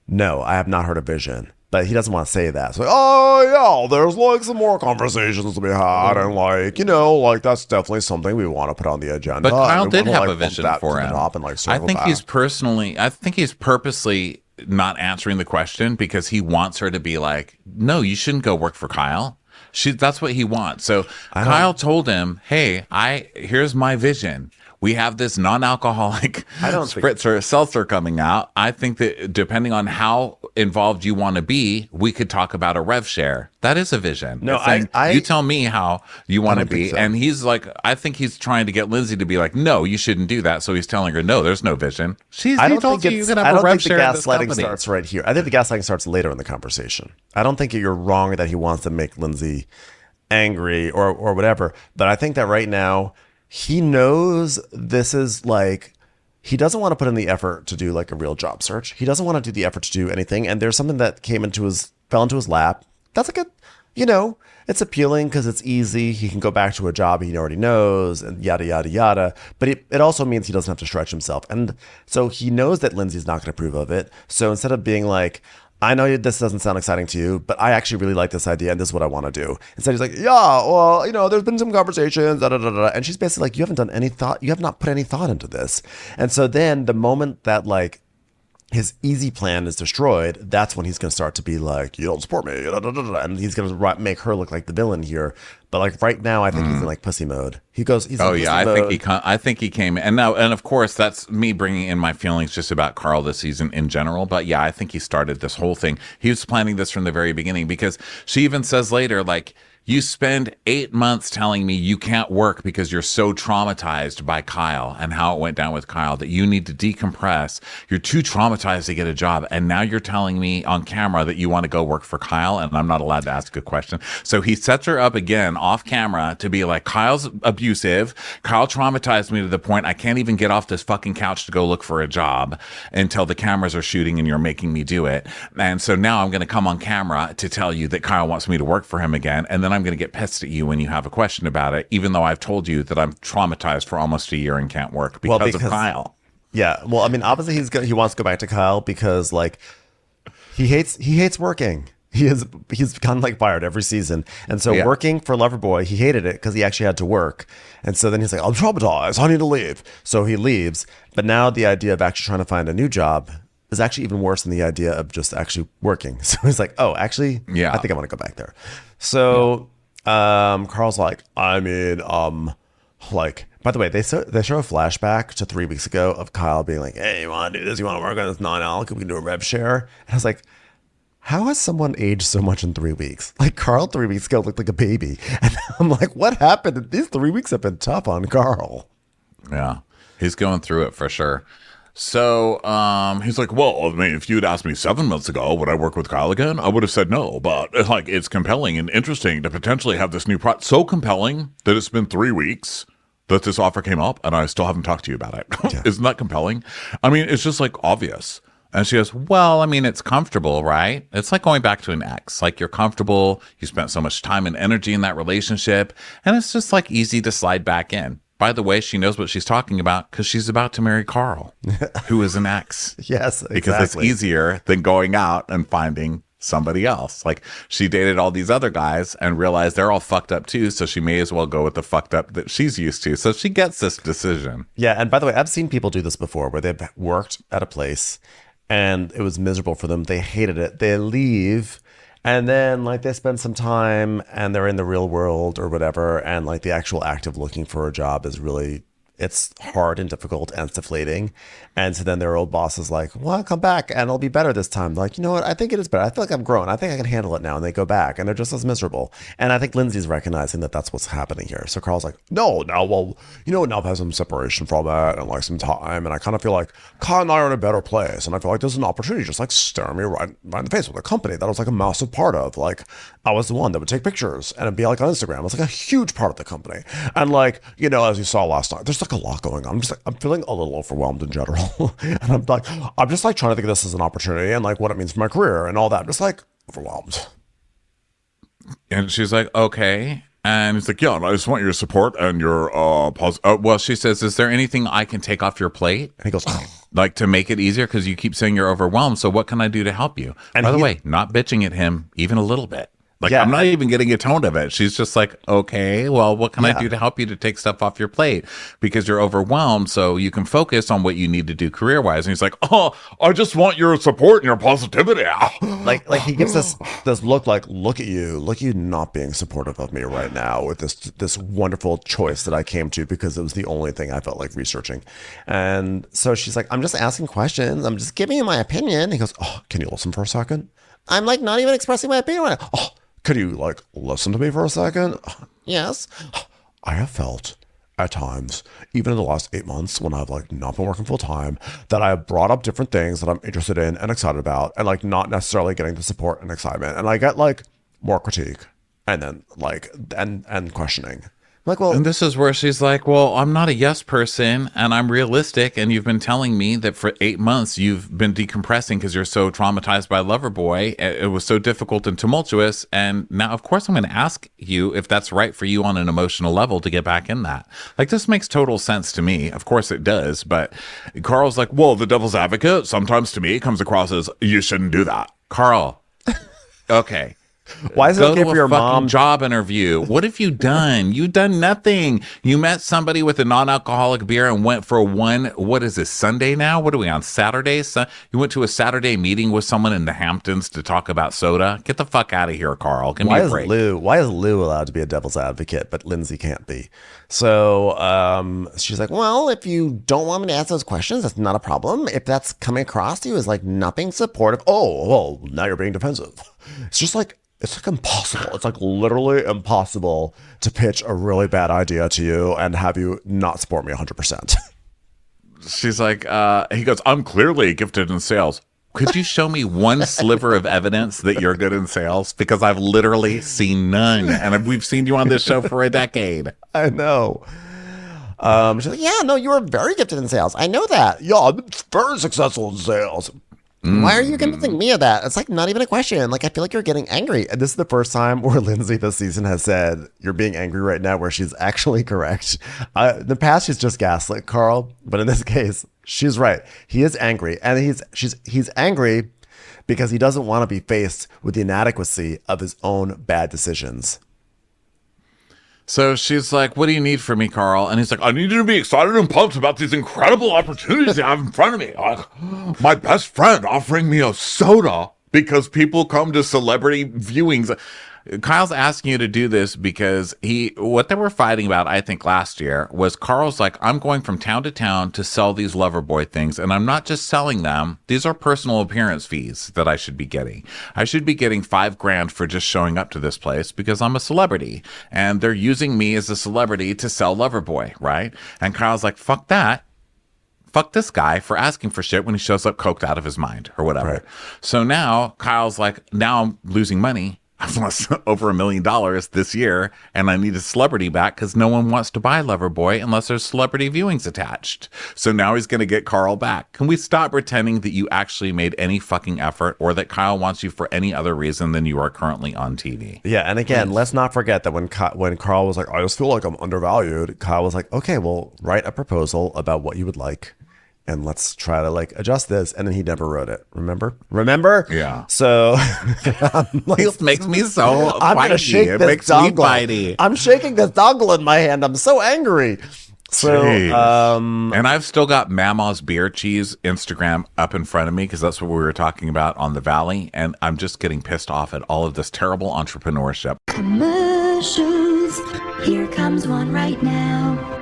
No, I have not heard a vision. But he doesn't want to say that. So, oh yeah, there's like some more conversations to be had, and like, you know, like that's definitely something we want to put on the agenda. But Kyle and we did wanna, have like, a bump vision that for to the him. top and, like, I circle think back. I think he's purposely not answering the question because he wants her to be like, no, you shouldn't go work for Kyle. That's what he wants. So Kyle told him, hey, here's my vision. We have this non-alcoholic spritzer seltzer coming out. I think that depending on how involved you want to be, we could talk about a rev share. That is a vision. No, you tell me how you want to be. so. And he's like, I think he's trying to get Lindsay to be like, no, you shouldn't do that. So he's telling her, no, there's no vision. I don't think you can have a rev the share in this gaslighting company. starts right here. I think the gaslighting starts later in the conversation. I don't think you're wrong that he wants to make Lindsay angry or whatever. But I think that right now he knows this is like, he doesn't want to put in the effort to do like a real job search. He doesn't want to do the effort to do anything. And there's something that fell into his lap. That's like it's appealing because it's easy. He can go back to a job he already knows and yada, yada, yada. But it also means he doesn't have to stretch himself. And so he knows that Lindsay's not going to approve of it. So instead of being like, I know this doesn't sound exciting to you, but I actually really like this idea and this is what I want to do. Instead, he's like, yeah, well, there's been some conversations, da, da, da, da. And she's basically like, you haven't done any thought. You have not put any thought into this. And so then the moment that like his easy plan is destroyed, that's when he's going to start to be like, you don't support me, da, da, da, da. And he's going to make her look like the villain here. But like right now, I think he's in like pussy mode. He's in pussy mode. I think he came and of course that's me bringing in my feelings just about Carl this season in general. But yeah, I think he started this whole thing. He was planning this from the very beginning because she even says later, like, you spend 8 months telling me you can't work because you're so traumatized by Kyle and how it went down with Kyle that you need to decompress. You're too traumatized to get a job. And now you're telling me on camera that you want to go work for Kyle and I'm not allowed to ask a question. So he sets her up again off camera to be like, Kyle's abusive. Kyle traumatized me to the point I can't even get off this fucking couch to go look for a job until the cameras are shooting and you're making me do it. And so now I'm going to come on camera to tell you that Kyle wants me to work for him again. And then I'm going to get pissed at you when you have a question about it, even though I've told you that I'm traumatized for almost a year and can't work because of Kyle. Yeah. Well, I mean, obviously he wants to go back to Kyle because like he hates working. He's gotten like fired every season. And so working for Loverboy, he hated it because he actually had to work. And so then he's like, I'm traumatized. I need to leave. So he leaves. But now the idea of actually trying to find a new job is actually even worse than the idea of just actually working. So he's like, oh, actually, I think I want to go back there. So Carl's like, I mean, like, by the way, they show a flashback to 3 weeks ago of Kyle being like, hey, you want to do this? You want to work on this non-alc? We can do a rev share. And I was like, how has someone aged so much in 3 weeks? Like Carl 3 weeks ago looked like a baby. And I'm like, what happened? These 3 weeks have been tough on Carl. Yeah, he's going through it for sure. So he's like, well, I mean, if you'd asked me 7 months ago, would I work with Kyle again? I would have said no, but like, it's compelling and interesting to potentially have this new product. So compelling that it's been 3 weeks that this offer came up and I still haven't talked to you about it. Yeah. Isn't that compelling? I mean, it's just like obvious. And she goes, well, I mean, it's comfortable, right? It's like going back to an ex. Like you're comfortable. You spent so much time and energy in that relationship. And it's just like easy to slide back in. By the way, she knows what she's talking about because she's about to marry Carl, who is an ex. Yes, exactly. Because it's easier than going out and finding somebody else. Like she dated all these other guys and realized they're all fucked up too. So she may as well go with the fucked up that she's used to. So she gets this decision. Yeah. And by the way, I've seen people do this before where they've worked at a place and it was miserable for them. They hated it. They leave. And then like they spend some time and they're in the real world or whatever. And like the actual act of looking for a job is really, it's hard and difficult and it's deflating. And so then their old boss is like, well, I'll come back and it'll be better this time. Like, you know what? I think it is better. I feel like I've grown. I think I can handle it now. And they go back and they're just as miserable. And I think Lindsay's recognizing that that's what's happening here. So Carl's like, no, now, well, you know, now I've had some separation from it and like some time. And I kind of feel like Kyle and I are in a better place. And I feel like there's an opportunity just like staring me right in the face with a company that I was like a massive part of. Like I was the one that would take pictures and it'd be like on Instagram. It was like a huge part of the company. And like, you know, as you saw last night, there's like a lot going on. I'm feeling a little overwhelmed in general. And I'm just like trying to think of this as an opportunity and like what it means for my career and all that. I'm just like overwhelmed. And she's like, okay. And he's like, yeah, I just want your support and your well, she says, is there anything I can take off your plate? And he goes, Like to make it easier? Because you keep saying you're overwhelmed. So what can I do to help you? And By the way, not bitching at him even a little bit. Like, Yeah. I'm not even getting a tone of it. She's just like, okay, well, what can I Yeah. do to help you to take stuff off your plate? Because you're overwhelmed, so you can focus on what you need to do career-wise. And he's like, oh, I just want your support and your positivity. like he gives this look like, look at you not being supportive of me right now with this wonderful choice that I came to because it was the only thing I felt like researching. And so she's like, I'm just asking questions. I'm just giving you my opinion. He goes, oh, can you listen for a second? I'm like not even expressing my opinion right now. Oh, could you like listen to me for a second? Yes. I have felt at times, even in the last 8 months when I've like not been working full time, that I have brought up different things that I'm interested in and excited about and like not necessarily getting the support and excitement. And I get like more critique and then like, and questioning. I'm like, well, And this is where she's like, well, I'm not a yes person and I'm realistic. And you've been telling me that for 8 months you've been decompressing because you're so traumatized by Loverboy. It was so difficult and tumultuous. And now, of course, I'm going to ask you if that's right for you on an emotional level to get back in that. Like, this makes total sense to me. Of course it does. But Carl's like, well, the devil's advocate sometimes to me comes across as you shouldn't do that. Carl, okay. why is it Go okay to for a your fucking mom? job interview. What have you done? You've done nothing. You met somebody with a non-alcoholic beer and went for what is this, Sunday now? What are we on, Saturday? You went to a Saturday meeting with someone in the Hamptons to talk about soda? Get the fuck out of here, Carl. Give me a break. Why is Lou allowed to be a devil's advocate, but Lindsay can't be? So she's like, well, if you don't want me to ask those questions, that's not a problem. If that's coming across to you as like not being supportive, oh, well, now you're being defensive. It's just like, it's like impossible. It's like literally impossible to pitch a really bad idea to you and have you not support me 100%. She's like, he goes, I'm clearly gifted in sales. Could you show me one sliver of evidence that you're good in sales? Because I've literally seen none. And we've seen you on this show for a decade. I know. She's like, yeah, no, you were very gifted in sales. I know that. Yeah, I'm very successful in sales. Why are you convincing me of that? It's like not even a question. Like, I feel like you're getting angry. And this is the first time where Lindsay this season has said, you're being angry right now, where she's actually correct. In the past, she's just gaslit Carl. But in this case, she's right. He is angry. And he's angry because he doesn't want to be faced with the inadequacy of his own bad decisions. So she's like, what do you need from me, Carl? And he's like, I need you to be excited and pumped about these incredible opportunities you have in front of me. Like, my best friend offering me a soda because people come to celebrity viewings. Kyle's asking you to do this because what they were fighting about, I think last year, was Carl's like, I'm going from town to town to sell these Loverboy things. And I'm not just selling them. These are personal appearance fees that I should be getting. I should be getting $5,000 for just showing up to this place because I'm a celebrity and they're using me as a celebrity to sell Loverboy. Right. And Kyle's like, fuck that. Fuck this guy for asking for shit when he shows up coked out of his mind or whatever. Right. So now Kyle's like, now I'm losing money. I've lost over $1 million this year, and I need a celebrity back because no one wants to buy Loverboy unless there's celebrity viewings attached. So now he's going to get Carl back. Can we stop pretending that you actually made any fucking effort or that Kyle wants you for any other reason than you are currently on TV? Yeah, and again, let's not forget that when Carl was like, I just feel like I'm undervalued, Kyle was like, okay, well, write a proposal about what you would like. And let's try to like adjust this. And then he never wrote it. Remember? Yeah. So This makes me so I'm gonna bitey. shake It this makes me dongle. bitey. I'm shaking this dongle in my hand. I'm so angry. So and I've still got Mama's Beer Cheese Instagram up in front of me because that's what we were talking about on the Valley. And I'm just getting pissed off at all of this terrible entrepreneurship. Commercials. Here comes one right now.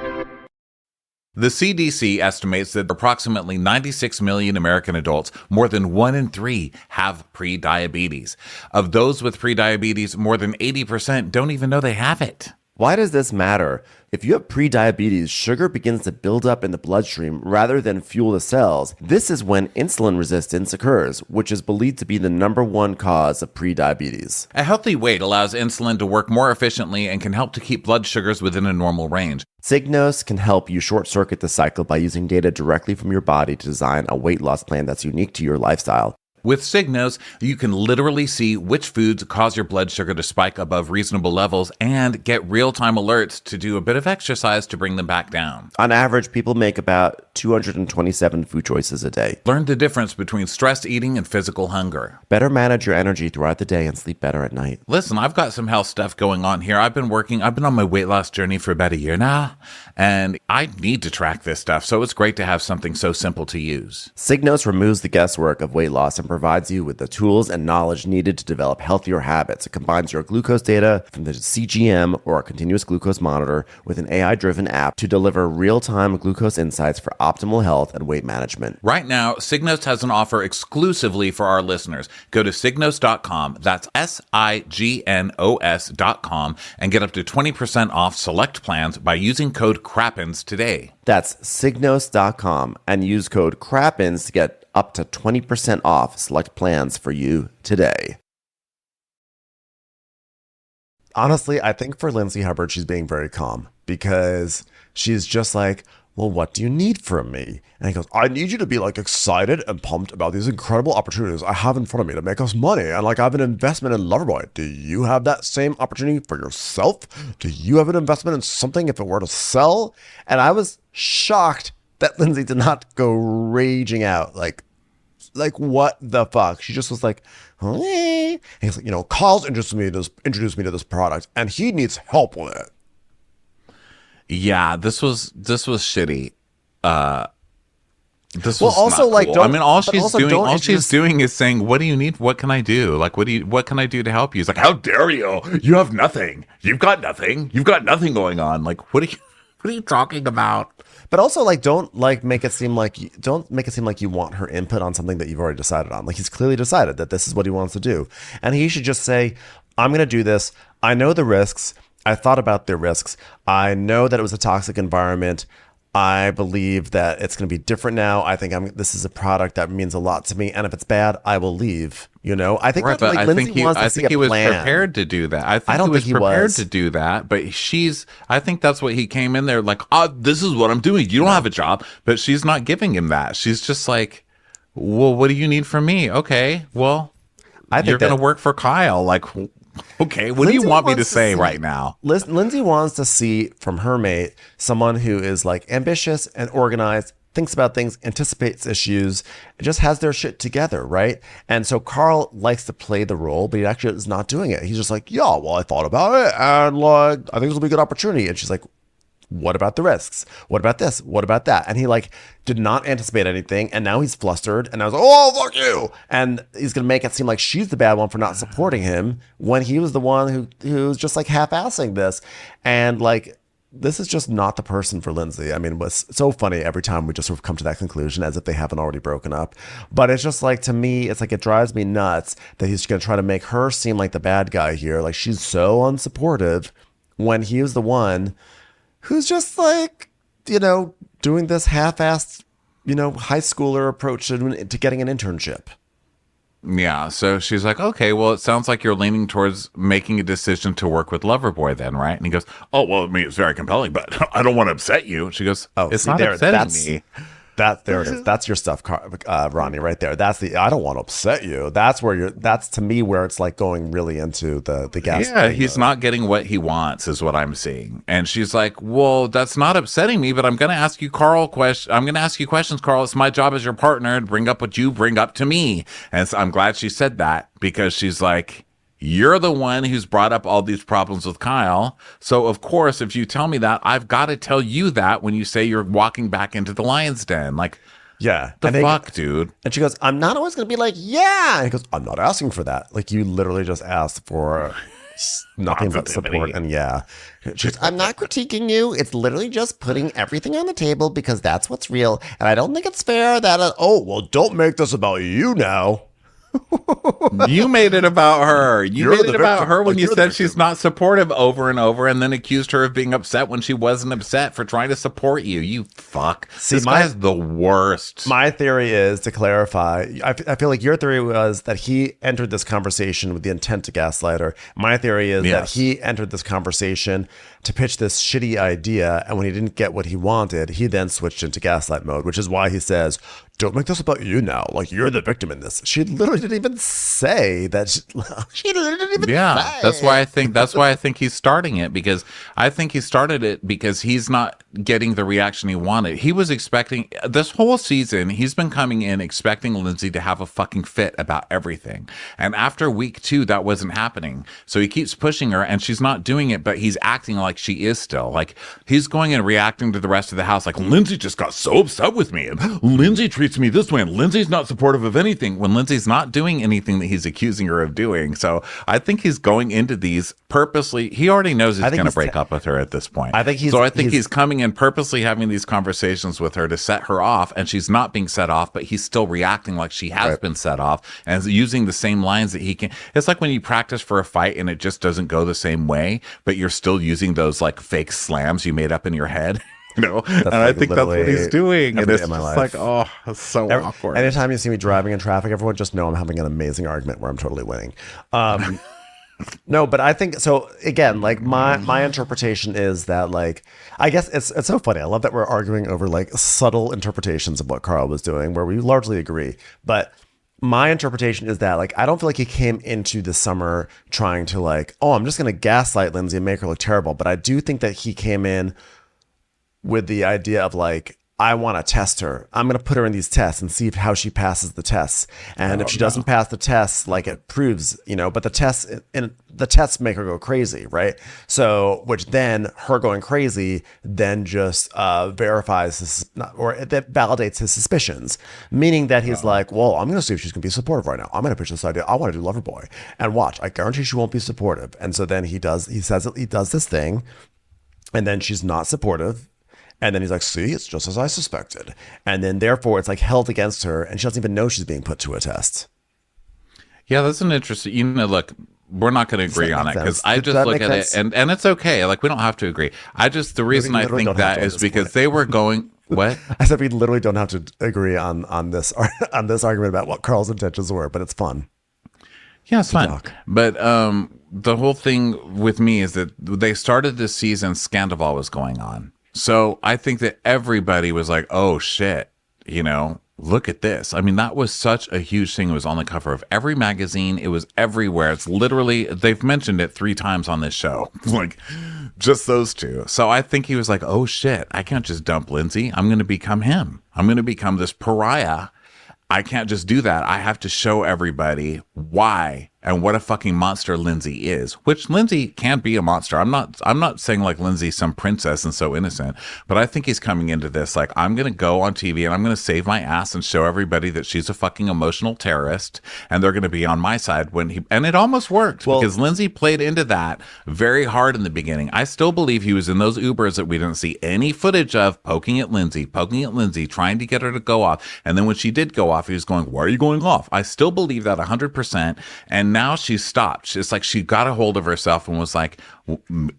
The CDC estimates that approximately 96 million American adults, more than 1 in 3, have prediabetes. Of those with prediabetes, more than 80% don't even know they have it. why does this matter? If you have prediabetes, sugar begins to build up in the bloodstream rather than fuel the cells. This is when insulin resistance occurs, which is believed to be the #1 cause of prediabetes. A healthy weight allows insulin to work more efficiently and can help to keep blood sugars within a normal range. Signos can help you short-circuit the cycle by using data directly from your body to design a weight loss plan that's unique to your lifestyle. With Signos, you can literally see which foods cause your blood sugar to spike above reasonable levels and get real-time alerts to do a bit of exercise to bring them back down. On average, people make about 227 food choices a day. Learn the difference between stress eating and physical hunger. Better manage your energy throughout the day and sleep better at night. Listen, I've got some health stuff going on here. I've been on my weight loss journey for about a year now, and I need to track this stuff, so it's great to have something so simple to use. Signos removes the guesswork of weight loss and provides you with the tools and knowledge needed to develop healthier habits. It combines your glucose data from the CGM or a continuous glucose monitor with an AI-driven app to deliver real-time glucose insights for optimal health and weight management. Right now, Signos has an offer exclusively for our listeners. Go to signos.com, that's SIGNOS.com, and get up to 20% off select plans by using code CRAPPENS today. That's signos.com and use code CRAPPENS to get up to 20% off select plans for you today. Honestly, I think for Lindsay Hubbard, she's being very calm because she's just like, well, what do you need from me? And he goes, I need you to be like excited and pumped about these incredible opportunities I have in front of me to make us money. And like I have an investment in Loverboy. Do you have that same opportunity for yourself? Do you have an investment in something if it were to sell? And I was shocked that Lindsay did not go raging out. Like what the fuck? She just was like, hey. And he's like, Carl's introduced me to this product and he needs help with it. Yeah, this was shitty. This well, was also not like, cool. don't, I mean, all she's she's doing is saying, "What do you need? What can I do? Like, what can I do to help you?" He's like, "How dare you? You have nothing. You've got nothing. You've got nothing going on. Like, what are you talking about?" But also, like, don't make it seem like you want her input on something that you've already decided on. Like, he's clearly decided that this is what he wants to do, and he should just say, "I'm going to do this. I know the risks. I thought about the risks. I know that it was a toxic environment. I believe that it's going to be different now. I think this is a product that means a lot to me. And if it's bad, I will leave." I think right, that, like, Lindsay wants to see a plan. he was prepared to do that. I don't think he was prepared to do that. But I think that's what he came in there like, this is what I'm doing. You don't have a job. But she's not giving him that. She's just like, well, what do you need from me? Okay, well, you're going to work for Kyle. Like, okay, what do you want me to say right now? Lindsay wants to see from her mate someone who is like ambitious and organized, thinks about things, anticipates issues, just has their shit together, right? And so Carl likes to play the role, but he actually is not doing it. He's just like, yeah, well, I thought about it, and like, I think this will be a good opportunity. And she's like, what about the risks? What about this? What about that? And he like did not anticipate anything. And now he's flustered. And I was like, oh, fuck you. And he's going to make it seem like she's the bad one for not supporting him when he was the one who's just like half-assing this. And like, this is just not the person for Lindsay. I mean, it was so funny every time we just sort of come to that conclusion as if they haven't already broken up. But it's just like, to me, it's like, it drives me nuts that he's going to try to make her seem like the bad guy here. Like, she's so unsupportive when he was the one who's just like, doing this half-assed, high schooler approach to getting an internship. Yeah, so she's like, okay, well, it sounds like you're leaning towards making a decision to work with Loverboy then, right? And he goes, oh, well, I mean, it's very compelling, but I don't want to upset you. She goes, oh, it's not upsetting me. There it is. That's your stuff, Ronnie, right there. I don't want to upset you. That's to me where it's like going really into the gas. Yeah, he's not getting what he wants is what I'm seeing. And she's like, well, that's not upsetting me, but I'm going to ask you, I'm going to ask you questions, Carl. It's my job as your partner to bring up what you bring up to me. And so I'm glad she said that, because she's like, you're the one who's brought up all these problems with Kyle. So, of course, if you tell me that, I've got to tell you that when you say you're walking back into the lion's den. Like, yeah. Fuck, dude? And she goes, I'm not always going to be like, yeah. And he goes, I'm not asking for that. Like, you literally just asked for nothing but support. And yeah. She goes, I'm not critiquing you. It's literally just putting everything on the table because that's what's real. And I don't think it's fair that, don't make this about you now. You made it about her. You made it about her when you said she's not supportive over and over, and then accused her of being upset when she wasn't upset for trying to support you. You fuck. This guy is the worst. My theory is, to clarify, I feel like your theory was that he entered this conversation with the intent to gaslight her. My theory is that he entered this conversation to pitch this shitty idea. And when he didn't get what he wanted, he then switched into gaslight mode, which is why he says, don't make this about you now. Like, you're the victim in this. She literally didn't even say that. She literally didn't even say. That's why I think he's starting it, because I think he started it because he's not getting the reaction he wanted. He was expecting this whole season. He's been coming in expecting Lindsay to have a fucking fit about everything. And after week 2, that wasn't happening. So he keeps pushing her and she's not doing it, but he's acting like she is still. Like, he's going and reacting to the rest of the house. Like, Lindsay just got so upset with me. And Lindsay treats me this way. And Lindsay's not supportive of anything, when Lindsay's not doing anything that he's accusing her of doing. So I think he's going into these purposely. He already knows he's going to break up with her at this point. I think he's coming in purposely having these conversations with her to set her off, and she's not being set off, but he's still reacting like she has been set off and using the same lines that he can. It's like when you practice for a fight and it just doesn't go the same way, but you're still using those like fake slams you made up in your head. And I think that's what he's doing. And it's just like, oh, it's so awkward. Anytime you see me driving in traffic, everyone just know I'm having an amazing argument where I'm totally winning. No, but I think so. Again, like my interpretation is that, like, I guess it's so funny. I love that we're arguing over like subtle interpretations of what Carl was doing, where we largely agree. But my interpretation is that, like, I don't feel like he came into the summer trying to like, oh, I'm just going to gaslight Lindsay and make her look terrible. But I do think that he came in with the idea of like, I want to test her. I'm going to put her in these tests and see how she passes the tests. And if she doesn't pass the tests, like, it proves, but the tests make her go crazy, right? So, which then her going crazy then just verifies this, or that validates his suspicions, meaning that he's like, well, I'm going to see if she's going to be supportive right now. I'm going to pitch this idea. I want to do Loverboy, and watch. I guarantee she won't be supportive. And so then he does this thing, and then she's not supportive. And then he's like, see, it's just as I suspected. And then therefore it's like held against her, and she doesn't even know she's being put to a test. Yeah, that's an interesting, look, we're not going to agree on it, because I just look at it and it's okay. Like, we don't have to agree. The reason I think that is because they were going, what? I said we literally don't have to agree on this argument about what Carl's intentions were, but it's fun. Yeah, it's fun. But the whole thing with me is that they started this season, Scandival was going on. So I think that everybody was like, oh shit, look at this. I mean, that was such a huge thing. It was on the cover of every magazine. It was everywhere. It's literally, they've mentioned it 3 times on this show, like just those 2. So I think he was like, oh shit, I can't just dump Lindsay. I'm going to become him. I'm going to become this pariah. I can't just do that. I have to show everybody why and what a fucking monster Lindsay is, which Lindsay can't be a monster. I'm not saying like Lindsay's some princess and so innocent, but I think he's coming into this like, I'm going to go on TV and I'm going to save my ass and show everybody that she's a fucking emotional terrorist, and they're going to be on my side and it almost worked, because Lindsay played into that very hard in the beginning. I still believe he was in those Ubers that we didn't see any footage of, poking at Lindsay, trying to get her to go off. And then when she did go off, he was going, why are you going off? I still believe that 100%. And now she's stopped. It's like she got a hold of herself and was like,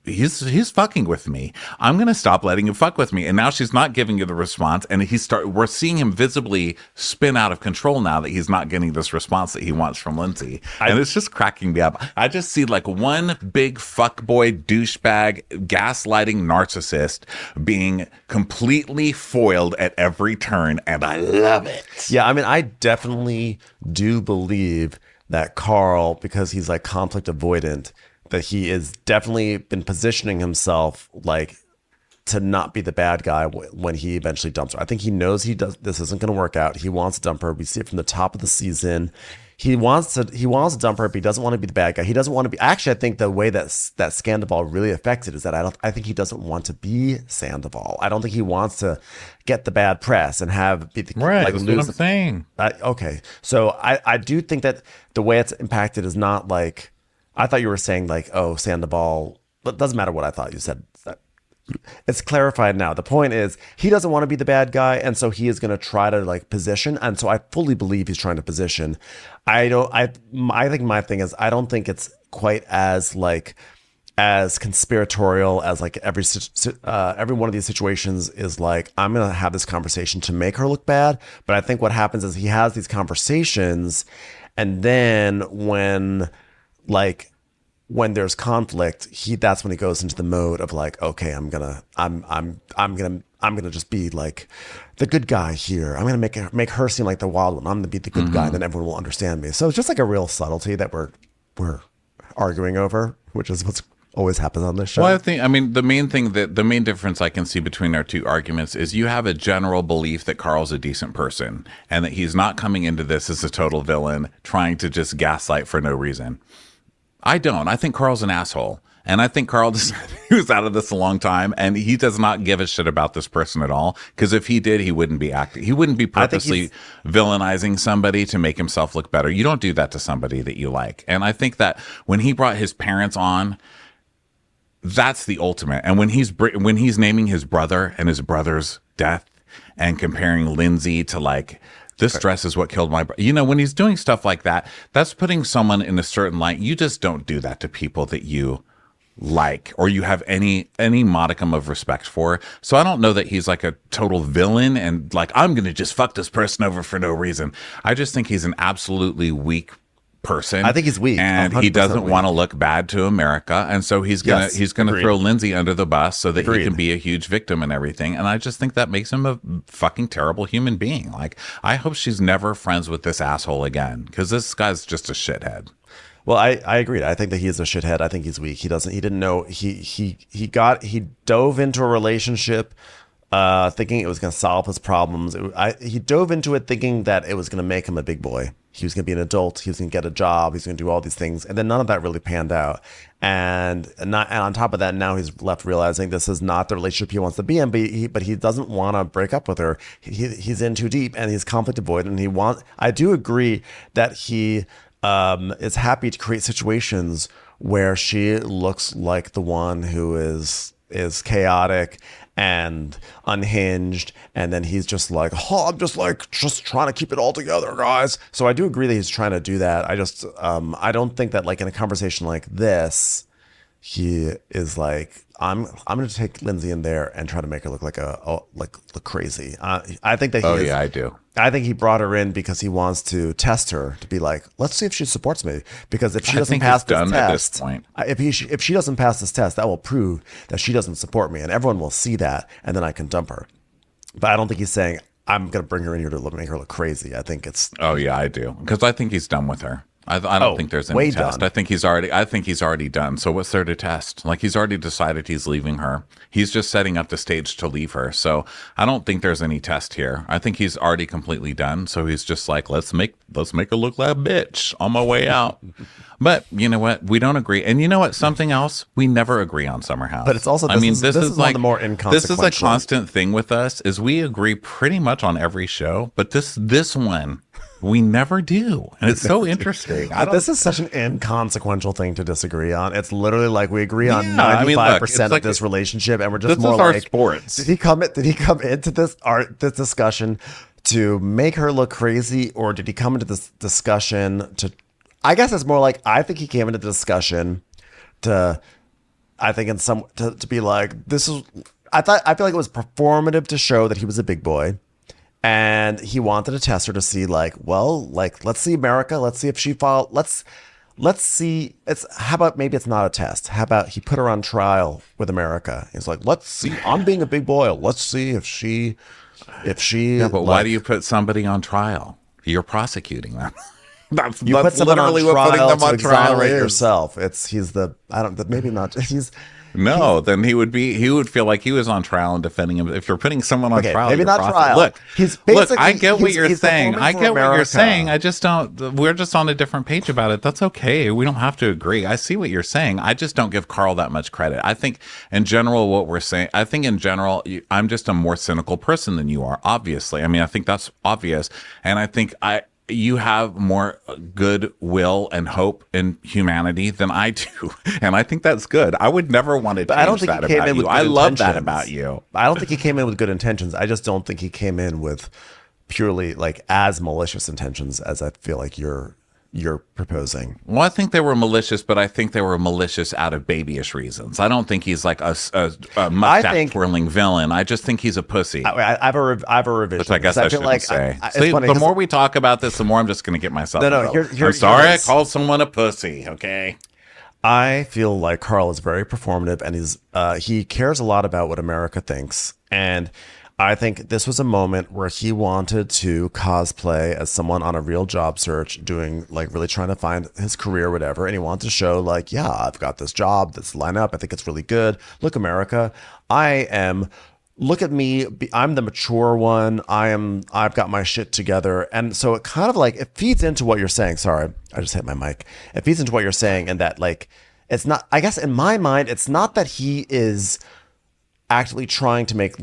he's fucking with me. I'm going to stop letting him fuck with me. And now she's not giving you the response. And we're seeing him visibly spin out of control now that he's not getting this response that he wants from Lindsay. And it's just cracking me up. I just see like one big fuckboy douchebag gaslighting narcissist being completely foiled at every turn. And I love it. Yeah. I mean, I definitely do believe that Carl, because he's like conflict avoidant, that he is definitely been positioning himself like to not be the bad guy when he eventually dumps her. I think he knows this isn't going to work out. He wants to dump her. We see it from the top of the season. He wants to dump her, but he doesn't want to be the bad guy. He doesn't want to be. Actually, I think the way that Scandival really affected is that I think he doesn't want to be Sandoval. I don't think he wants to get the bad press and be the right. Like, that's what I'm saying. Okay, so I do think that the way it's impacted is not like, I thought you were saying like, oh, Sandoval. But it doesn't matter what I thought you said. It's clarified now. The point is, he doesn't want to be the bad guy, and so he is going to try to like position. And so I fully believe he's trying to position. I think my thing is, I don't think it's quite as conspiratorial as like every one of these situations is like, I'm going to have this conversation to make her look bad. But I think what happens is he has these conversations, and then when when there's conflict, that's when he goes into the mode of like, okay, I'm gonna just be like the good guy here. I'm gonna make her seem like the wild one. I'm gonna be the good guy, and then everyone will understand me. So it's just like a real subtlety that we're arguing over, which is what's always happens on this show. Well, I mean, the main difference I can see between our two arguments is you have a general belief that Carl's a decent person and that he's not coming into this as a total villain trying to just gaslight for no reason. I don't. I think Carl's an asshole. And I think Carl he was out of this a long time, and he does not give a shit about this person at all. Because if he did, he wouldn't be acting. He wouldn't be purposely villainizing somebody to make himself look better. You don't do that to somebody that you like. And I think that when he brought his parents on, that's the ultimate. And when he's naming his brother and his brother's death and comparing Lindsay to like, this dress is what killed my brother. You know, when he's doing stuff like that, that's putting someone in a certain light. You just don't do that to people that you like or you have any modicum of respect for. So I don't know that he's like a total villain and like, I'm going to just fuck this person over for no reason. I just think he's an absolutely weak person. I think he's weak, and he doesn't want to look bad to America, and so he's gonna throw Lindsay under the bus so that he can be a huge victim and everything. And I just think that makes him a fucking terrible human being. Like, I hope she's never friends with this asshole again, because this guy's just a shithead. Well, I agree. I think that he is a shithead. I think he's weak. He didn't know he dove into a relationship thinking it was going to solve his problems. He dove into it thinking that it was going to make him a big boy. He was going to be an adult. He was going to get a job. He's going to do all these things. And then none of that really panned out. And on top of that, now he's left realizing this is not the relationship he wants to be in, but he doesn't want to break up with her. He's in too deep and he's conflict avoidant. And I do agree that he is happy to create situations where she looks like the one who is chaotic and unhinged, and then he's just like, oh, I'm just trying to keep it all together, guys. So I do agree that he's trying to do that. I just I don't think that like in a conversation like this, he is like, I'm going to take Lindsay in there and try to make her look like look crazy. I think that I do. I think he brought her in because he wants to test her, to be like, let's see if she supports me. Because if she doesn't pass this test, at this point. If she doesn't pass this test, that will prove that she doesn't support me, and everyone will see that, and then I can dump her. But I don't think he's saying I'm going to bring her in here to make her look crazy. I think it's. Oh yeah, I do, because I think he's done with her. I don't think there's any test. Done. I think he's already done. So what's there to test? Like, he's already decided he's leaving her. He's just setting up the stage to leave her. So I don't think there's any test here. I think he's already completely done. So he's just like, let's make her look like a bitch on my way out. But you know what? We don't agree. And you know what? Something else, we never agree on Summer House. But it's also, this is one of the more inconsequential. This is a constant thing with us, is we agree pretty much on every show. But this one, we never do. And it's so interesting. This is such an inconsequential thing to disagree on. It's literally like we agree on 95% of this relationship, and we're just more like, sports. Did he come into this discussion to make her look crazy, or did he come into this discussion to, I guess it's more like, I think he came into the discussion to be like, this is, I feel like it was performative to show that he was a big boy. And he wanted to test her to see, like, well, like, let's see America. Let's see if she follow. Let's see. How about maybe it's not a test? How about he put her on trial with America? He's like, let's see. I'm being a big boy. Let's see if she. Yeah, but why do you put somebody on trial? You're prosecuting them. That's literally what putting them on trial is. Yourself. Maybe not. Then he would feel like he was on trial and defending him. If you're putting someone on trial, maybe not trial. Look, I get what you're saying. I get what you're saying. I just don't. We're just on a different page about it. That's okay. We don't have to agree. I see what you're saying. I just don't give Carl that much credit. I think in general, I'm just a more cynical person than you are. Obviously, I mean, I think that's obvious, and I think you have more goodwill and hope in humanity than I do. And I think that's good. I would never want to change that about you. I love that about you. I don't think he came in with good intentions. I just don't think he came in with purely like as malicious intentions as I feel like you're proposing. Well, I think they were malicious, but I think they were malicious out of babyish reasons. I don't think he's like a mustache twirling villain. I just think he's a pussy. I have a revision. Which I guess I shouldn't say. The more we talk about this, the more I'm just going to get myself in trouble. I'm sorry I called someone a pussy, okay? I feel like Carl is very performative, and he cares a lot about what America thinks. And I think this was a moment where he wanted to cosplay as someone on a real job search, doing like really trying to find his career, whatever. And he wanted to show like, yeah, I've got this job, this lineup. I think it's really good. Look, America, look at me. I'm the mature one. I've got my shit together. And so it kind of like, it feeds into what you're saying. Sorry, I just hit my mic. It feeds into what you're saying. And that like, it's not, I guess in my mind, it's not that he is actively trying to make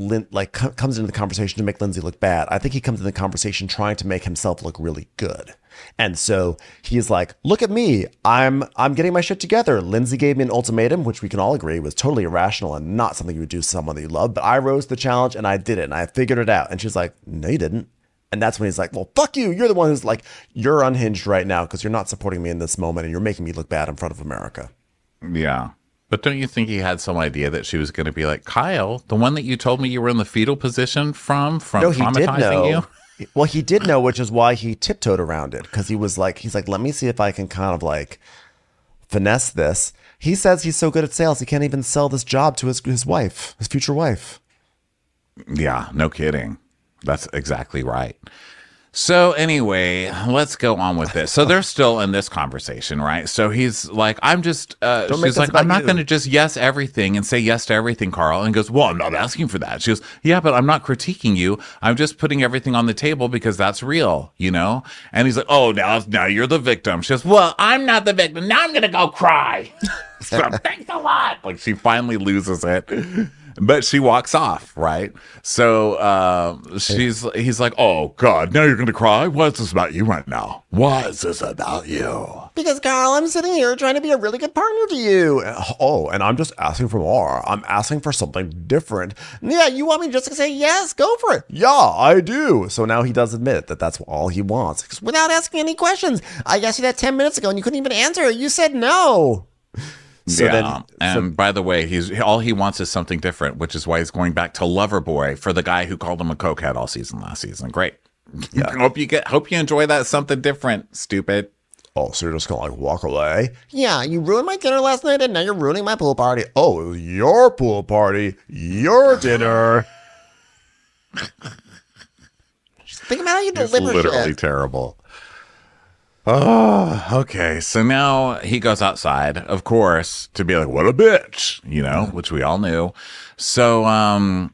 comes into the conversation to make Lindsay look bad. I think he comes into the conversation trying to make himself look really good. And so he's like, look at me. I'm getting my shit together. Lindsay gave me an ultimatum, which we can all agree was totally irrational and not something you would do to someone that you love. But I rose to the challenge and I did it and I figured it out. And she's like, no, you didn't. And that's when he's like, well, fuck you. You're the one who's like, you're unhinged right now because you're not supporting me in this moment and you're making me look bad in front of America. Yeah. But don't you think he had some idea that she was going to be like, Kyle, the one that you told me you were in the fetal position from no, he did traumatizing know. you? Well, he did know, which is why he tiptoed around it. Because he's like, let me see if I can kind of like finesse this. He says he's so good at sales, he can't even sell this job to his wife, his future wife. Yeah, no kidding. That's exactly right. So anyway, let's go on with this. So they're still in this conversation, right? So he's like, she's like, I'm not going to just yes everything and say yes to everything, Carl. And goes, well, I'm not asking for that. She goes, yeah, but I'm not critiquing you. I'm just putting everything on the table because that's real, you know? And he's like, oh, now you're the victim. She goes, well, I'm not the victim. Now I'm going to go cry. So thanks a lot. Like she finally loses it. But she walks off, right? So he's like, oh, God, now you're going to cry? What is this about you right now? What is this about you? Because, Carl, I'm sitting here trying to be a really good partner to you. Oh, and I'm just asking for more. I'm asking for something different. Yeah, you want me just to say yes? Go for it. Yeah, I do. So now he does admit that that's all he wants. Without asking any questions. I asked you that 10 minutes ago and you couldn't even answer. You said no. So by the way, all he wants is something different, which is why he's going back to Loverboy for the guy who called him a cokehead all season last season. Great. Yeah. hope you enjoy that something different, stupid. Oh, so you're just gonna like walk away? Yeah, you ruined my dinner last night and now you're ruining my pool party. Oh, it was your pool party, your dinner. Just think about how you deliver It's literally shit. terrible. Oh, okay. So now he goes outside, of course, to be like, what a bitch, you know, which we all knew. So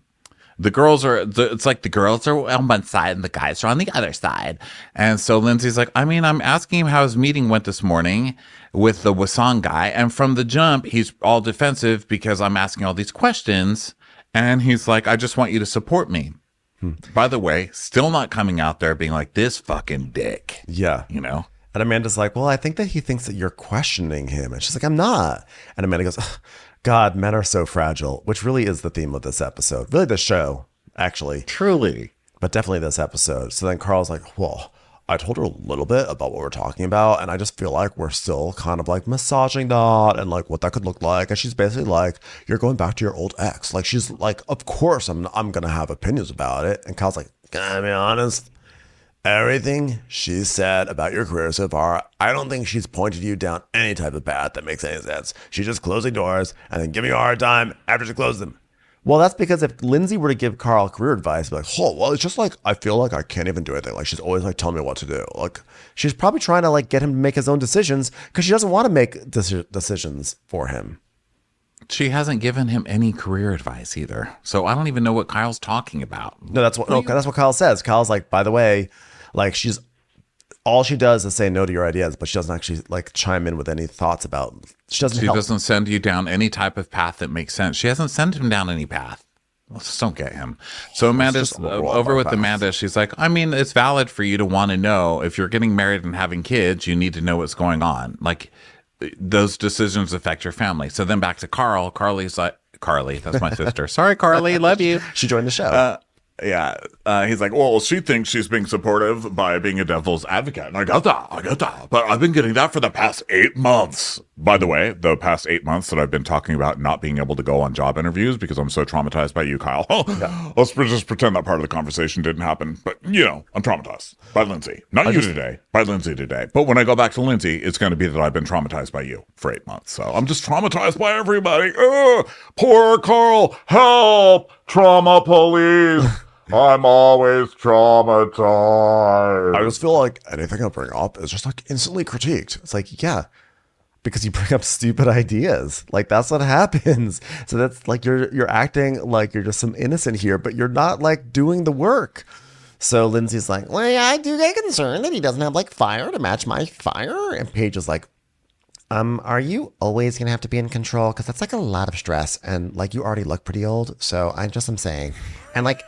the girls it's like the girls are on one side and the guys are on the other side. And so Lindsay's like, I'm asking him how his meeting went this morning with the Wasong guy. And from the jump, he's all defensive because I'm asking all these questions. And he's like, I just want you to support me. By the way, still not coming out there being like, this fucking dick. Yeah. You know? And Amanda's like, well, I think that he thinks that you're questioning him. And she's like, I'm not. And Amanda goes, God, men are so fragile, which really is the theme of this episode. Really the show, actually. Truly. But definitely this episode. So then Carl's like, well, I told her a little bit about what we're talking about. And I just feel like we're still kind of like massaging that and like what that could look like. And she's basically like, you're going back to your old ex. Like, she's like, of course I'm going to have opinions about it. And Kyle's like, can I be honest? Everything she said about your career so far, I don't think she's pointed you down any type of path that makes any sense. She's just closing doors and then giving you a hard time after she closed them. Well, that's because if Lindsay were to give Carl career advice, be like, oh, well, it's just like, I feel like I can't even do anything. Like, she's always like telling me what to do. Like, she's probably trying to like get him to make his own decisions because she doesn't want to make decisions for him. She hasn't given him any career advice either. So I don't even know what Kyle's talking about. No, that's what Kyle says. Kyle's like, by the way, like all she does is say no to your ideas, but she doesn't actually like chime in with any thoughts about. She doesn't send you down any type of path that makes sense. She hasn't sent him down any path. Let's just don't get him. So Amanda's over with Amanda. She's like, it's valid for you to want to know if you're getting married and having kids, you need to know what's going on. Like those decisions affect your family. So then back to Carl. Carly's like, Carly, that's my sister. Sorry, Carly, love you. She joined the show. Yeah. He's like, well, she thinks she's being supportive by being a devil's advocate. And I get that. But I've been getting that for the past 8 months. By the way, the past 8 months that I've been talking about not being able to go on job interviews because I'm so traumatized by you, Kyle. Let's just pretend that part of the conversation didn't happen. But, I'm traumatized by Lindsay. Not you today, by Lindsay today. But when I go back to Lindsay, it's going to be that I've been traumatized by you for 8 months. So I'm just traumatized by everybody. Poor Carl. Help. Trauma police. I'm always traumatized. I just feel like anything I bring up is just like instantly critiqued. It's like, yeah, because you bring up stupid ideas. Like that's what happens. So that's like you're acting like you're just some innocent here, but you're not like doing the work. So Lindsay's like, well, yeah, I do get concerned that he doesn't have like fire to match my fire. And Paige is like, are you always gonna have to be in control? Because that's like a lot of stress, and like you already look pretty old. So I'm saying, and like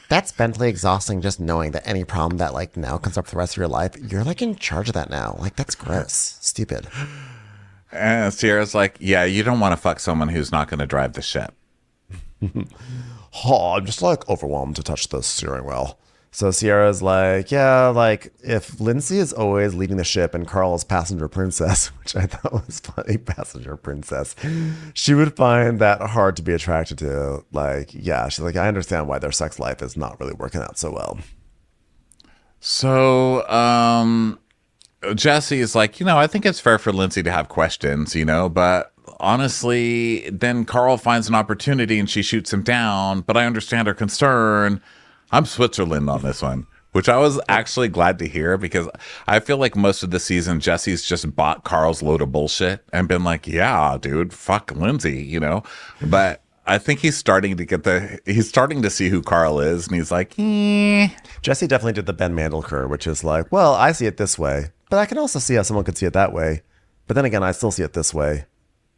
that's mentally exhausting just knowing that any problem that like now comes up for the rest of your life, you're like in charge of that now. Like that's gross, stupid. And Sierra's like, yeah, you don't want to fuck someone who's not going to drive the ship. Oh, I'm just like overwhelmed to touch the steering wheel. So Sierra's like, yeah, like if Lindsay is always leading the ship and Carl is passenger princess, which I thought was funny, passenger princess, she would find that hard to be attracted to. Like, yeah, she's like, I understand why their sex life is not really working out so well. So, Jesse is like, I think it's fair for Lindsay to have questions, but honestly, then Carl finds an opportunity and she shoots him down. But I understand her concern. I'm Switzerland on this one, which I was actually glad to hear because I feel like most of the season, Jesse's just bought Carl's load of bullshit and been like, yeah, dude, fuck Lindsay, But I think he's starting to see who Carl is. And he's like, Jesse definitely did the Ben Mandelker, which is like, well, I see it this way, but I can also see how someone could see it that way. But then again, I still see it this way.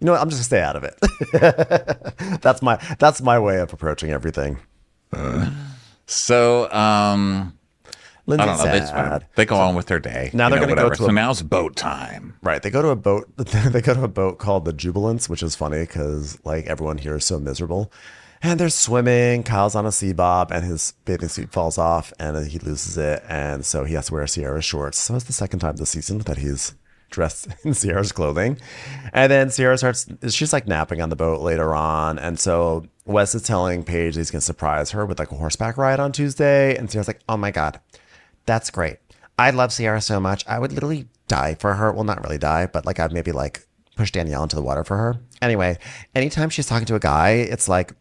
You know what? I'm just gonna stay out of it. That's my way of approaching everything. So, Lindsay's I don't know. sad. They go on with their day. Now they're going to go to so now it's boat time. Right. They go to a boat. They go to a boat called the Jubilance, which is funny because like everyone here is so miserable. And they're swimming. Kyle's on a sea bob and his bathing suit falls off and he loses it. And so he has to wear Sierra's shorts. So it's the second time this season that he's dressed in Sierra's clothing. And then Sierra she's like napping on the boat later on. And so Wes is telling Paige he's going to surprise her with like a horseback ride on Tuesday. And Sierra's like, oh my God, that's great. I love Sierra so much. I would literally die for her. Well, not really die, but like I'd maybe like push Danielle into the water for her. Anyway, anytime she's talking to a guy, it's like,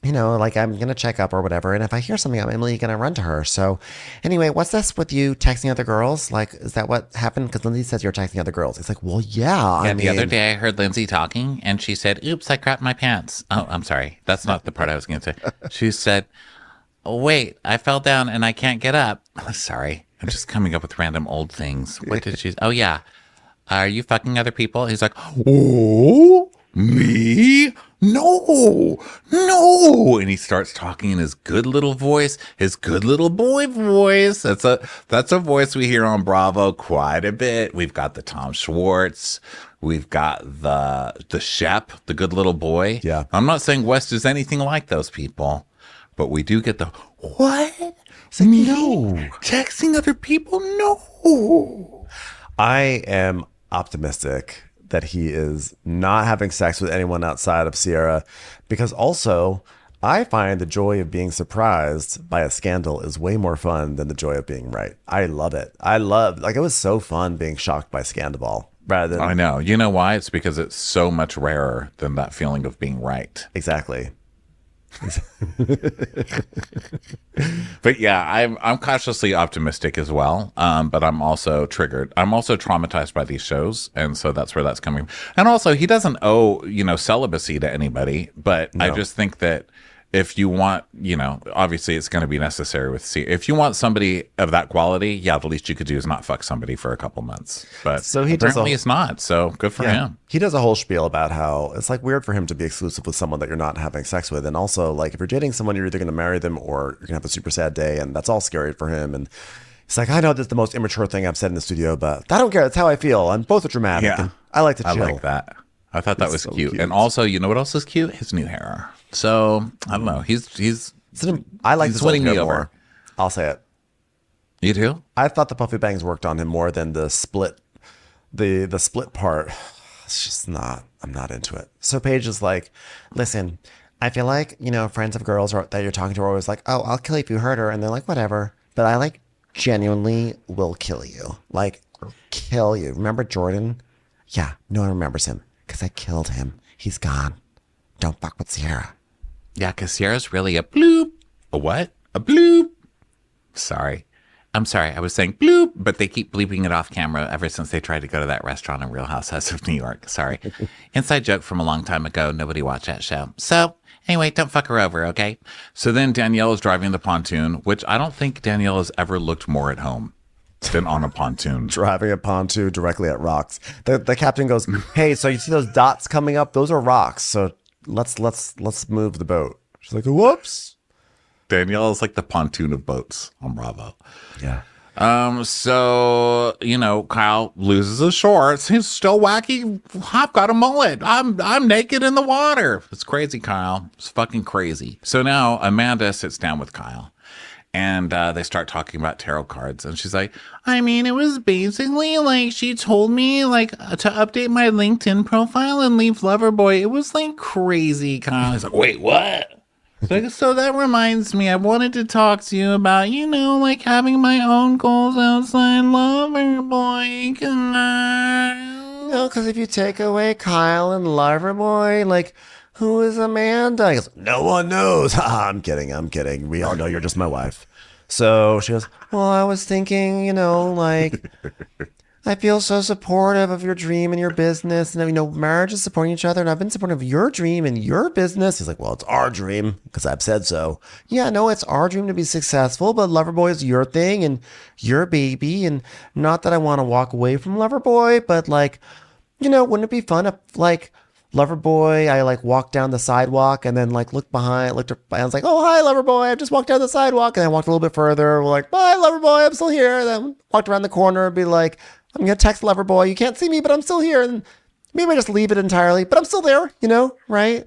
like I'm going to check up or whatever. And if I hear something, I'm immediately going to run to her. So anyway, what's this with you texting other girls? Like, is that what happened? Because Lindsay says you're texting other girls. It's like, well, yeah. The other day I heard Lindsay talking and she said, oops, I crapped my pants. Oh, I'm sorry. That's not the part I was going to say. She said, oh, wait, I fell down and I can't get up. Sorry. I'm just coming up with random old things. What did she say? Oh, yeah. Are you fucking other people? He's like, oh, me? No. And he starts talking in his good little voice, his good little boy voice. That's a voice we hear on Bravo quite a bit. We've got the Tom Schwartz. We've got the Shep, the good little boy. Yeah. I'm not saying West is anything like those people, but we do get the, what? It's like, no. Texting other people? No. I am optimistic that he is not having sex with anyone outside of Sierra, because also I find the joy of being surprised by a scandal is way more fun than the joy of being right. I love it. It was so fun being shocked by Scandal rather than. I know. You know why? It's because it's so much rarer than that feeling of being right. Exactly. But yeah, I'm cautiously optimistic as well. But I'm also triggered. I'm also traumatized by these shows, and so that's where that's coming from. And also, he doesn't owe celibacy to anybody. But no. I just think that if you want, obviously it's going to be necessary with if you want somebody of that quality, yeah, the least you could do is not fuck somebody for a couple months. But so apparently it's not. So good for him. He does a whole spiel about how it's like weird for him to be exclusive with someone that you're not having sex with. And also like if you're dating someone, you're either going to marry them or you're going to have a super sad day. And that's all scary for him. And he's like, I know this is the most immature thing I've said in the studio, but I don't care. That's how I feel. And both are dramatic. Yeah. And I like to chill. I like that. I thought that was so cute. And also, you know what else is cute? His new hair. So I don't know. I like this winning me over. More. I'll say it. You do? I thought the puffy bangs worked on him more than the split, the split part. it's just not, I'm not into it. So Paige is like, listen, I feel like, friends of girls that you're talking to are always like, oh, I'll kill you if you hurt her. And they're like, whatever. But I like genuinely will kill you. Like, kill you. Remember Jordan? Yeah, no one remembers him because I killed him. He's gone. Don't fuck with Sierra. Yeah, because Sierra's really a bloop. A what? A bloop. Sorry. I'm sorry. I was saying bloop, but they keep bleeping it off camera ever since they tried to go to that restaurant in Real Housewives of New York. Sorry. Inside joke from a long time ago. Nobody watched that show. So anyway, don't fuck her over, okay? So then Danielle is driving the pontoon, which I don't think Danielle has ever looked more at home than on a pontoon. Driving a pontoon directly at rocks. The captain goes, hey, so you see those dots coming up? Those are rocks. So let's move the boat. She's like, whoops. Danielle is like the pontoon of boats on Bravo. Yeah. So, Kyle loses his shorts. He's still wacky. I've got a mullet. I'm naked in the water. It's crazy, Kyle. It's fucking crazy. So now Amanda sits down with Kyle and they start talking about tarot cards. And she's like, I mean, it was basically like she told me like to update my LinkedIn profile and leave Loverboy. It was like crazy, Kyle. He's like, wait, what? Like, so that reminds me, I wanted to talk to you about, like having my own goals outside Loverboy. No, because if you take away Kyle and Loverboy, like, who is Amanda? He goes, no one knows. I'm kidding. We all know you're just my wife. So she goes, well, I was thinking, like, I feel so supportive of your dream and your business. And, marriage is supporting each other. And I've been supportive of your dream and your business. He's like, well, it's our dream because I've said so. Yeah, no, it's our dream to be successful. But Loverboy is your thing and your baby. And not that I want to walk away from Loverboy, but like, wouldn't it be fun if like Loverboy, I like walked down the sidewalk and then like looked behind, and I was like, oh, hi, Loverboy. I just walked down the sidewalk. And I walked a little bit further. We're like, bye, Loverboy. I'm still here. And then walked around the corner and be like, I'm going to text Loverboy. You can't see me, but I'm still here. And maybe I just leave it entirely, but I'm still there, right?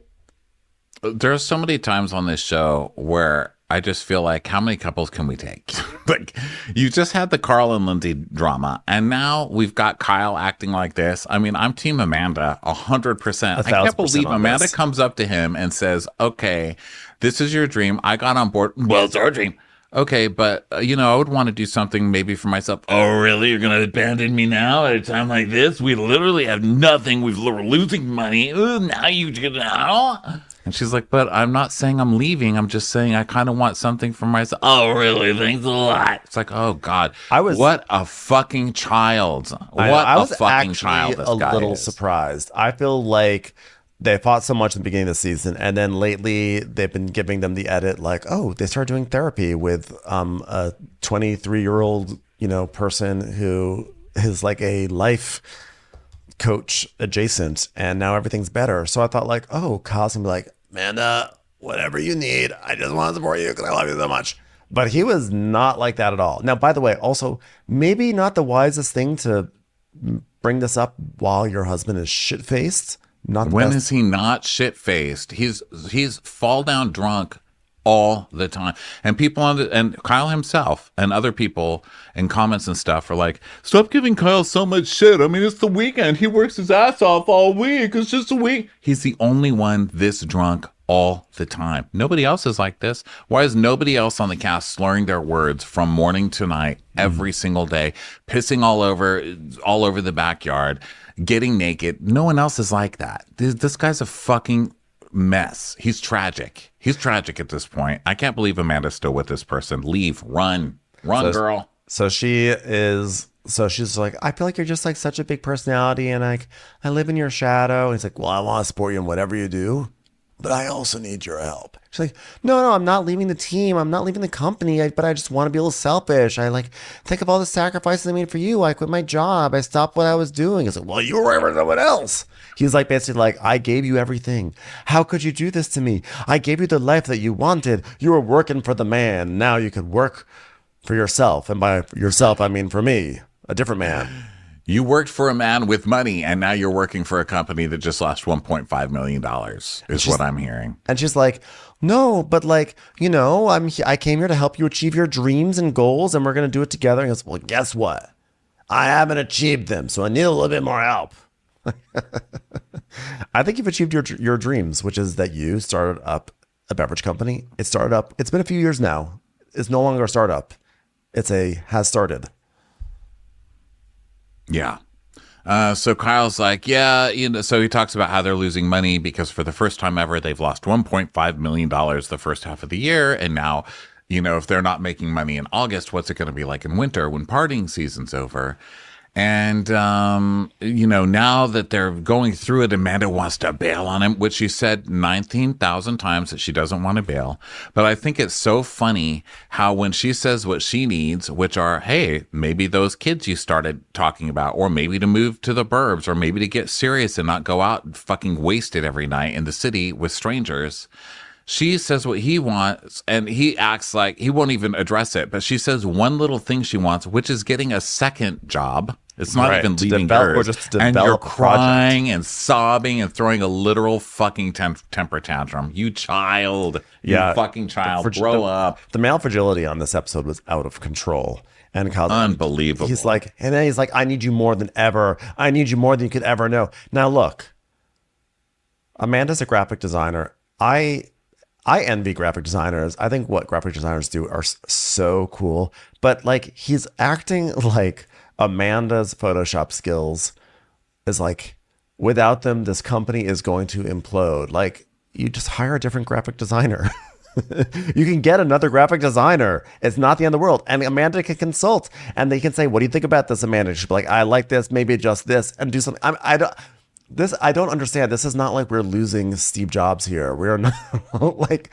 There's so many times on this show where I just feel like, how many couples can we take? Like, you just had the Carl and Lindsay drama, and now we've got Kyle acting like this. I mean, I'm Team Amanda, 100%. I can't believe Amanda comes up to him and says, okay, this is your dream. I got on board. Well, it's our dream. Okay, but, I would want to do something maybe for myself. Oh, really? You're going to abandon me now at a time like this? We literally have nothing. We're losing money. Ooh, now you now? And she's like, but I'm not saying I'm leaving. I'm just saying I kind of want something for myself. Oh, really? Thanks a lot. It's like, oh, God. What a fucking child. I was actually a little surprised. I feel like they fought so much in the beginning of the season, and then lately they've been giving them the edit like, oh, they started doing therapy with a 23-year-old, person who is like a life coach adjacent, and now everything's better. So I thought like, oh, Kyle's gonna be like, Amanda, whatever you need, I just want to support you because I love you so much. But he was not like that at all. Now, by the way, also maybe not the wisest thing to bring this up while your husband is shit-faced. When is he not shit-faced? He's fall down drunk all the time. And people and Kyle himself and other people in comments and stuff are like, stop giving Kyle so much shit. I mean, it's the weekend. He works his ass off all week. It's just a week. He's the only one this drunk all the time. Nobody else is like this. Why is nobody else on the cast slurring their words from morning to night every single day, pissing all over the backyard, getting naked? No one else is like that. This guy's a fucking mess. He's tragic. He's tragic at this point. I can't believe Amanda's still with this person. Leave. Run, girl. So she's like, I feel like you're just like such a big personality, and like I live in your shadow. And he's like, well, I want to support you in whatever you do, but I also need your help. She's like, no, I'm not leaving the team. I'm not leaving the company, but I just want to be a little selfish. I like think of all the sacrifices I made for you. I quit my job. I stopped what I was doing. It's like, well, you were working for someone else. He's like, basically like, I gave you everything. How could you do this to me? I gave you the life that you wanted. You were working for the man. Now you could work for yourself. And by yourself, I mean for me, a different man. You worked for a man with money, and now you're working for a company that just lost $1.5 million, is what I'm hearing. And she's like, no, but like, I came here to help you achieve your dreams and goals, and we're going to do it together. And he goes, well, guess what? I haven't achieved them, so I need a little bit more help. I think you've achieved your dreams, which is that you started up a beverage company. It started up. It's been a few years now. It's no longer a startup. It's a has started. Yeah. So Kyle's like, yeah, so he talks about how they're losing money because for the first time ever, they've lost $1.5 million the first half of the year. And now, if they're not making money in August, what's it going to be like in winter when partying season's over? And, now that they're going through it, Amanda wants to bail on him, which she said 19,000 times that she doesn't want to bail. But I think it's so funny how when she says what she needs, which are, hey, maybe those kids you started talking about, or maybe to move to the burbs, or maybe to get serious and not go out fucking wasted every night in the city with strangers. She says what he wants, and he acts like he won't even address it. But she says one little thing she wants, which is getting a second job. It's not Right, even to leaving develop- hers. or just to And you're develop a project. crying and sobbing and throwing a literal fucking temper tantrum. You child. Yeah, You fucking child. The- Grow up. The male fragility on this episode was out of control. And Kyle's Unbelievable. He's like, and then he's like, I need you more than ever. I need you more than you could ever know. Now look, Amanda's a graphic designer. I envy graphic designers. I think what graphic designers do are so cool. But like, he's acting like Amanda's Photoshop skills is like, without them, this company is going to implode. Like, you just hire a different graphic designer. You can get another graphic designer. It's not the end of the world. And Amanda can consult, and they can say, what do you think about this, Amanda? She'll be like, I like this, maybe adjust this and do something. I don't understand. This is not like we're losing Steve Jobs here. We're not like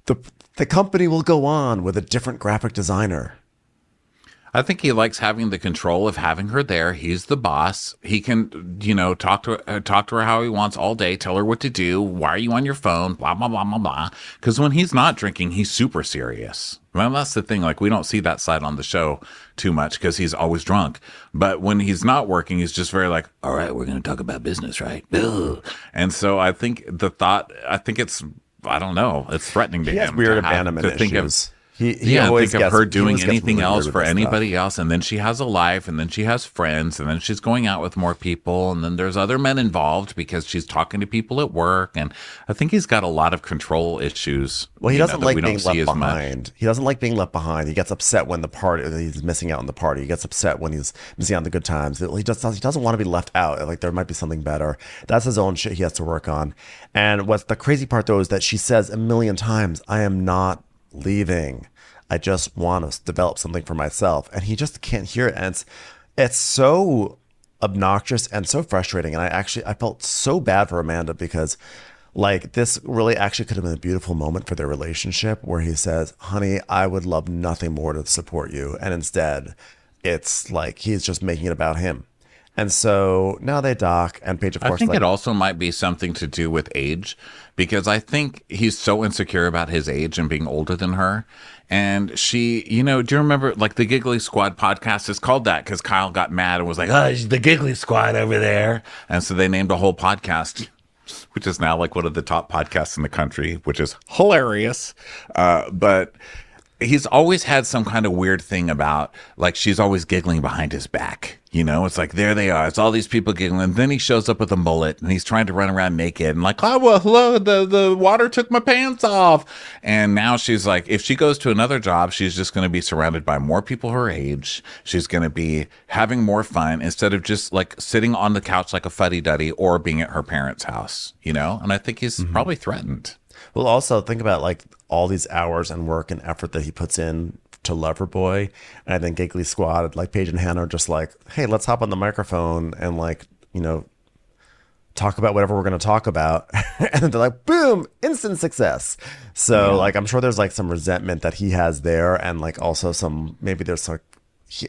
the company will go on with a different graphic designer. I think he likes having the control of having her there. He's the boss. He can, talk to her how he wants all day. Tell her what to do. Why are you on your phone? Blah blah blah blah blah. Because when he's not drinking, he's super serious. Well, that's the thing. Like, we don't see that side on the show too much because he's always drunk. But when he's not working, he's just very like, all right, we're going to talk about business, right? Ugh. And so I think it's, I don't know, it's threatening to He has him. weird to have- abandonment to think of- issues. He always think of gets, her he doing always gets anything really else weird for with this stuff. anybody else, and then she has a life, and then she has friends, and then she's going out with more people, and then there's other men involved because she's talking to people at work, and I think he's got a lot of control issues. Well, he doesn't that like we don't being see left as much. behind. He doesn't like being left behind. He gets upset when he's missing out on the party. He gets upset when he's missing out on the good times. He doesn't want to be left out. Like, there might be something better. That's his own shit he has to work on. And what's the crazy part, though, is that she says a million times, I am not leaving. I just want to develop something for myself. And he just can't hear it. And it's so obnoxious and so frustrating. And I felt so bad for Amanda because, like, this really actually could have been a beautiful moment for their relationship where he says, honey, I would love nothing more to support you. And instead, it's like he's just making it about him. And so now they dock, and Paige, of course, I think it also might be something to do with age, because I think he's so insecure about his age and being older than her. And she, do you remember, like, the Giggly Squad podcast is called that because Kyle got mad and was like, oh, it's the Giggly Squad over there. And so they named a whole podcast, which is now like one of the top podcasts in the country, which is hilarious. But he's always had some kind of weird thing about, like, she's always giggling behind his back. It's like, there they are. It's all these people giggling. And then he shows up with a mullet and he's trying to run around naked and like, oh, well, hello, the water took my pants off. And now she's like, if she goes to another job, she's just going to be surrounded by more people her age. She's going to be having more fun instead of just like sitting on the couch like a fuddy-duddy or being at her parents' house, And I think he's probably threatened. Well, also think about like all these hours and work and effort that he puts in to Loverboy. And I think Giggly Squad, like Paige and Hannah, are just like, hey, let's hop on the microphone and like, talk about whatever we're going to talk about. And then they're like, boom, instant success. So like, I'm sure there's like some resentment that he has there. And like also maybe there's like,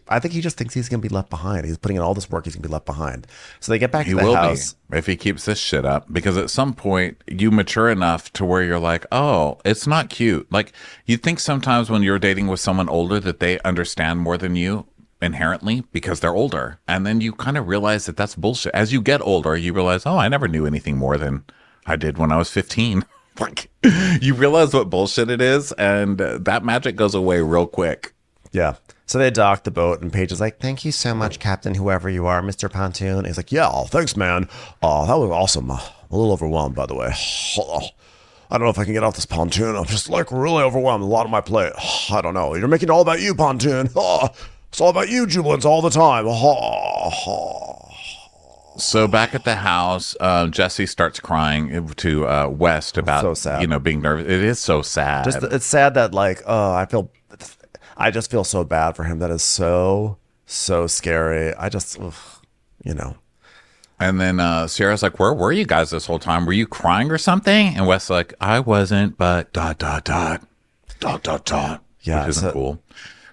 I think he just thinks he's going to be left behind. He's putting in all this work. He's going to be left behind. So they get back to the house. Be if he keeps this shit up, because at some point you mature enough to where you're like, oh, it's not cute. Like, you think sometimes when you're dating with someone older that they understand more than you inherently because they're older. And then you kind of realize that that's bullshit. As you get older, you realize, oh, I never knew anything more than I did when I was 15. Like, you realize what bullshit it is. And that magic goes away real quick. Yeah. So they dock the boat, and Paige is like, "Thank you so much, Captain, whoever you are, Mr. Pontoon." And he's like, "Yeah, thanks, man. That was awesome. I'm a little overwhelmed, by the way. I don't know if I can get off this pontoon. I'm just like really overwhelmed. A lot on my plate. I don't know. You're making it all about you, Pontoon. It's all about you, Jubilance, all the time." So back at the house, Jesse starts crying to West about so sad. being nervous. It is so sad. It's sad that I just feel so bad for him. That is so scary. And then Sierra's like, "Where were you guys this whole time? Were you crying or something?" And West's like, "I wasn't, but ... Yeah, which isn't cool.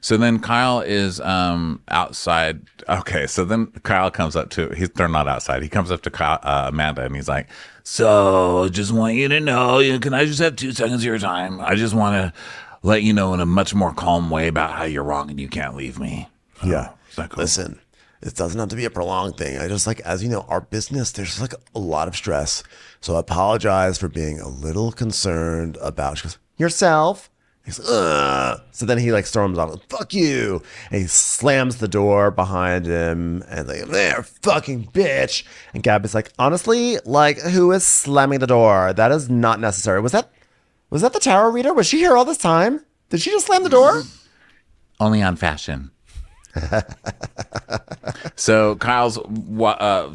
So then Kyle is outside. Okay, so then Kyle comes up to. They're not outside. He comes up to Amanda and he's like, "So, just want you to know, can I just have 2 seconds of your time? I just want to let you know in a much more calm way about how you're wrong and you can't leave me." Yeah. Is that cool? Listen, it doesn't have to be a prolonged thing. I just as you know, our business, there's like a lot of stress. So I apologize for being a little concerned about. She goes, "Yourself?" He's like, "Ugh." So then he storms off, "Fuck you." And he slams the door behind him and "There, fucking bitch." And Gabby's like, "Honestly, who is slamming the door? That is not necessary. Was that the tarot reader? Was she here all this time? Did she just slam the door?" Only on fashion. So Kyle's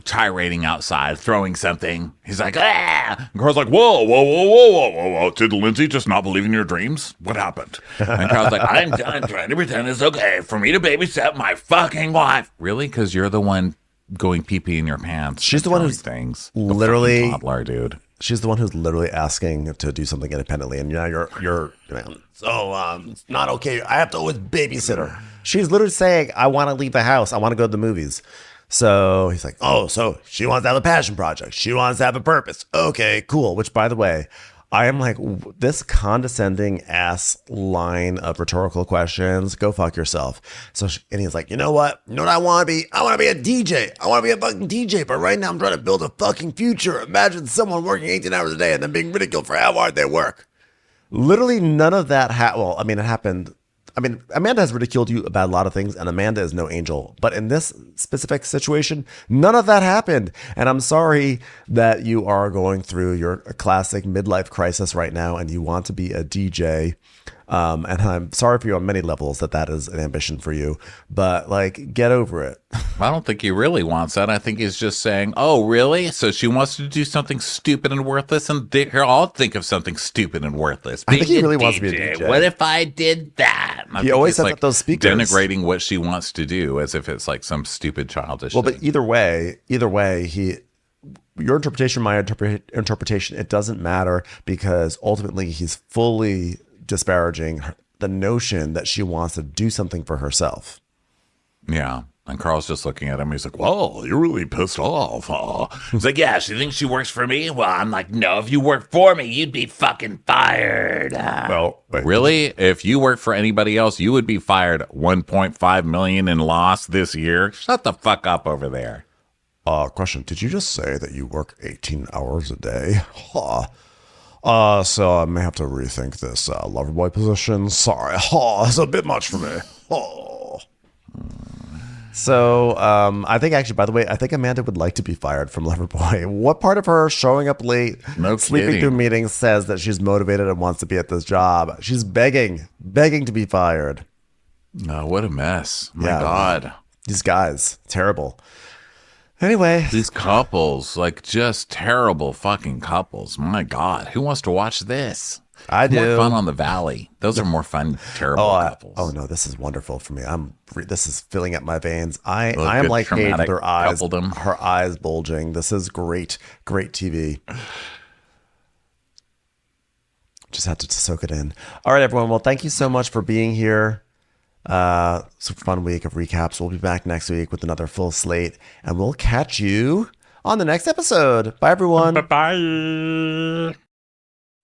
gyrating outside, throwing something. He's like, "Ah!" And Carl's like, whoa. Did Lindsay just not believe in your dreams? What happened? And Kyle's like, "I'm done trying to pretend it's okay for me to babysit my fucking wife." Really? Because you're the one going pee-pee in your pants. She's the one who's things. literally The toddler, dude. She's the one who's literally asking to do something independently, and you're it's not okay. I have to always babysit her. She's literally saying, "I want to leave the house. I want to go to the movies." So he's like, "Oh, so she wants to have a passion project. She wants to have a purpose. Okay, cool." Which, by the way, I am like, this condescending ass line of rhetorical questions. Go fuck yourself. And he's like, "You know what? You know what I want to be? I want to be a DJ. I want to be a fucking DJ. But right now I'm trying to build a fucking future. Imagine someone working 18 hours a day and then being ridiculed for how hard they work." Literally none of that it happened. I mean, Amanda has ridiculed you about a lot of things, and Amanda is no angel. But in this specific situation, none of that happened. And I'm sorry that you are going through your classic midlife crisis right now, and you want to be a DJ. And I'm sorry for you on many levels that is an ambition for you. But get over it. I don't think he really wants that. I think he's just saying, "Oh, really? So she wants to do something stupid and worthless, and here, I'll think of something stupid and worthless." I think he really wants to be a DJ. What if I did that? He always sets up those speakers, denigrating what she wants to do as if it's some stupid childish thing. But either way, your interpretation, my interpretation, it doesn't matter, because ultimately he's fully disparaging the notion that she wants to do something for herself. Yeah. And Carl's just looking at him. He's like, "Whoa, you're really pissed off, huh?" He's like, "Yeah, she thinks she works for me." Well, I'm like, "No, if you work for me, you'd be fucking fired." Well, really? If you work for anybody else, you would be fired. 1.5 million in loss this year. Shut the fuck up over there. Question. Did you just say that you work 18 hours a day? So I may have to rethink this lover boy position. Sorry. It's a bit much for me. So I think actually, by the way, I think Amanda would like to be fired from Loverboy. What part of her showing up late, sleeping through meetings says that she's motivated and wants to be at this job? She's begging to be fired. No, what a mess. My God. These guys, terrible. Anyway. These couples, just terrible fucking couples. My God. Who wants to watch this? I do. More fun on the Valley. Those are more fun, terrible couples. No, this is wonderful for me. This is filling up my veins. I am like Paige with her eyes bulging. This is great TV. Just had to soak it in. All right, everyone. Well, thank you so much for being here. Super fun week of recaps. We'll be back next week with another full slate, and we'll catch you on the next episode. Bye, everyone. Bye-bye.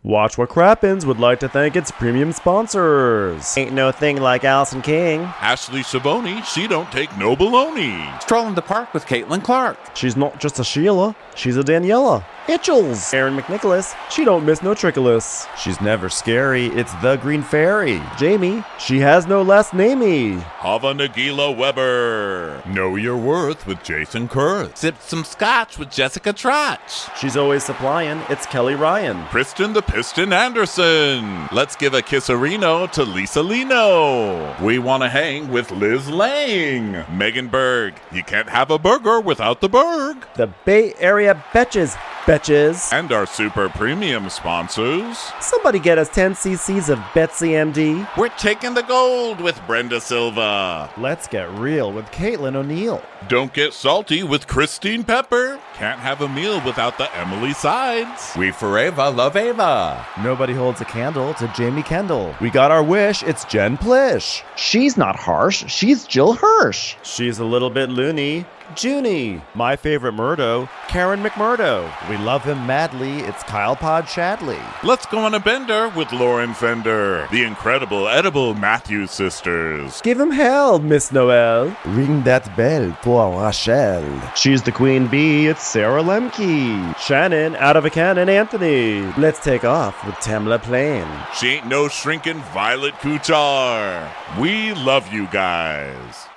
Watch What Crappens would like to thank its premium sponsors. Ain't no thing like Allison King. Ashley Savoni, she don't take no baloney. Stroll in the park with Caitlin Clark. She's not just a Sheila, she's a Daniela. Itchels. Aaron McNicholas, she don't miss no trickolas. She's never scary. It's the Green Fairy. Jamie, she has no last namey. Hava Nagila Weber. Know your worth with Jason Kurth. Sip some scotch with Jessica Trotch. She's always supplying. It's Kelly Ryan. Kristen the Piston Anderson. Let's give a kisserino to Lisa Lino. We want to hang with Liz Lang. Megan Berg. You can't have a burger without the Berg. The Bay Area Betches. Betches. And our super premium sponsors. Somebody get us 10 cc's of Betsy MD. We're taking the gold with Brenda Silva. Let's get real with Caitlin O'Neill. Don't get salty with Christine Pepper. Can't have a meal without the Emily Sides. We forever love Ava. Nobody holds a candle to Jamie Kendall. We got our wish, it's Jen Plish. She's not harsh, she's Jill Hirsch. She's a little bit loony. Junie. My favorite Murdo, Karen McMurdo. We love him madly, it's Kyle Pod Shadley. Let's go on a bender with Lauren Fender. The incredible edible Matthews sisters. Give him hell, Miss Noel. Ring that bell for Rachel. She's the queen bee, it's Sarah Lemke. Shannon, out of a cannon, Anthony. Let's take off with Tamla Plain. She ain't no shrinking Violet Kuchar. We love you guys.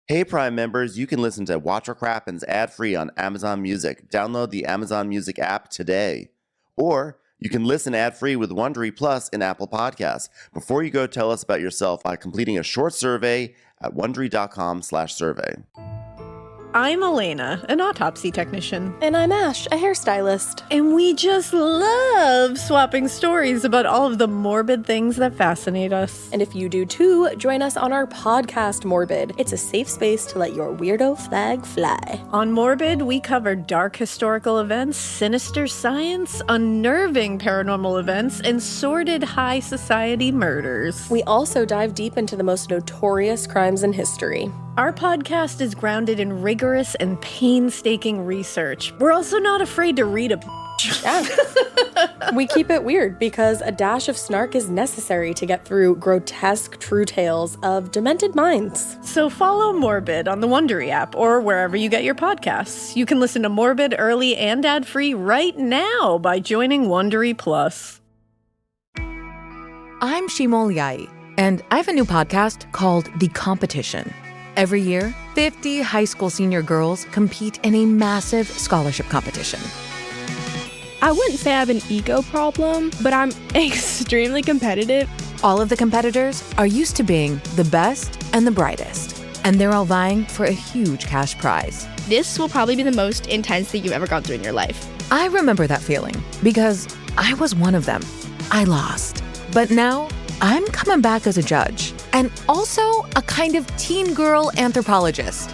Hey Prime members, you can listen to Watch What Crappens ad-free on Amazon Music. Download the Amazon Music app today. Or you can listen ad-free with Wondery Plus in Apple Podcasts. Before you go, tell us about yourself by completing a short survey at Wondery.com/survey. I'm Elena, an autopsy technician. And I'm Ash, a hairstylist. And we just love swapping stories about all of the morbid things that fascinate us. And if you do too, join us on our podcast, Morbid. It's a safe space to let your weirdo flag fly. On Morbid, we cover dark historical events, sinister science, unnerving paranormal events, and sordid high society murders. We also dive deep into the most notorious crimes in history. Our podcast is grounded in rigorous and painstaking research. We're also not afraid to read a Yeah. We keep it weird because a dash of snark is necessary to get through grotesque true tales of demented minds. So follow Morbid on the Wondery app or wherever you get your podcasts. You can listen to Morbid early and ad-free right now by joining Wondery Plus. I'm Shimol Yai, and I have a new podcast called The Competition. Every year, 50 high school senior girls compete in a massive scholarship competition. I wouldn't say I have an ego problem, but I'm extremely competitive. All of the competitors are used to being the best and the brightest, and they're all vying for a huge cash prize. This will probably be the most intense thing you've ever gone through in your life. I remember that feeling because I was one of them. I lost. But now, I'm coming back as a judge and also a kind of teen girl anthropologist.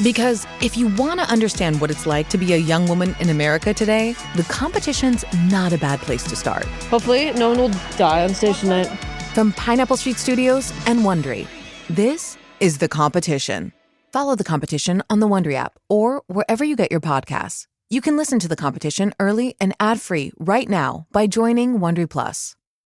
Because if you want to understand what it's like to be a young woman in America today, the competition's not a bad place to start. Hopefully, no one will die on stage tonight. From Pineapple Street Studios and Wondery, this is The Competition. Follow The Competition on the Wondery app or wherever you get your podcasts. You can listen to The Competition early and ad-free right now by joining Wondery Plus.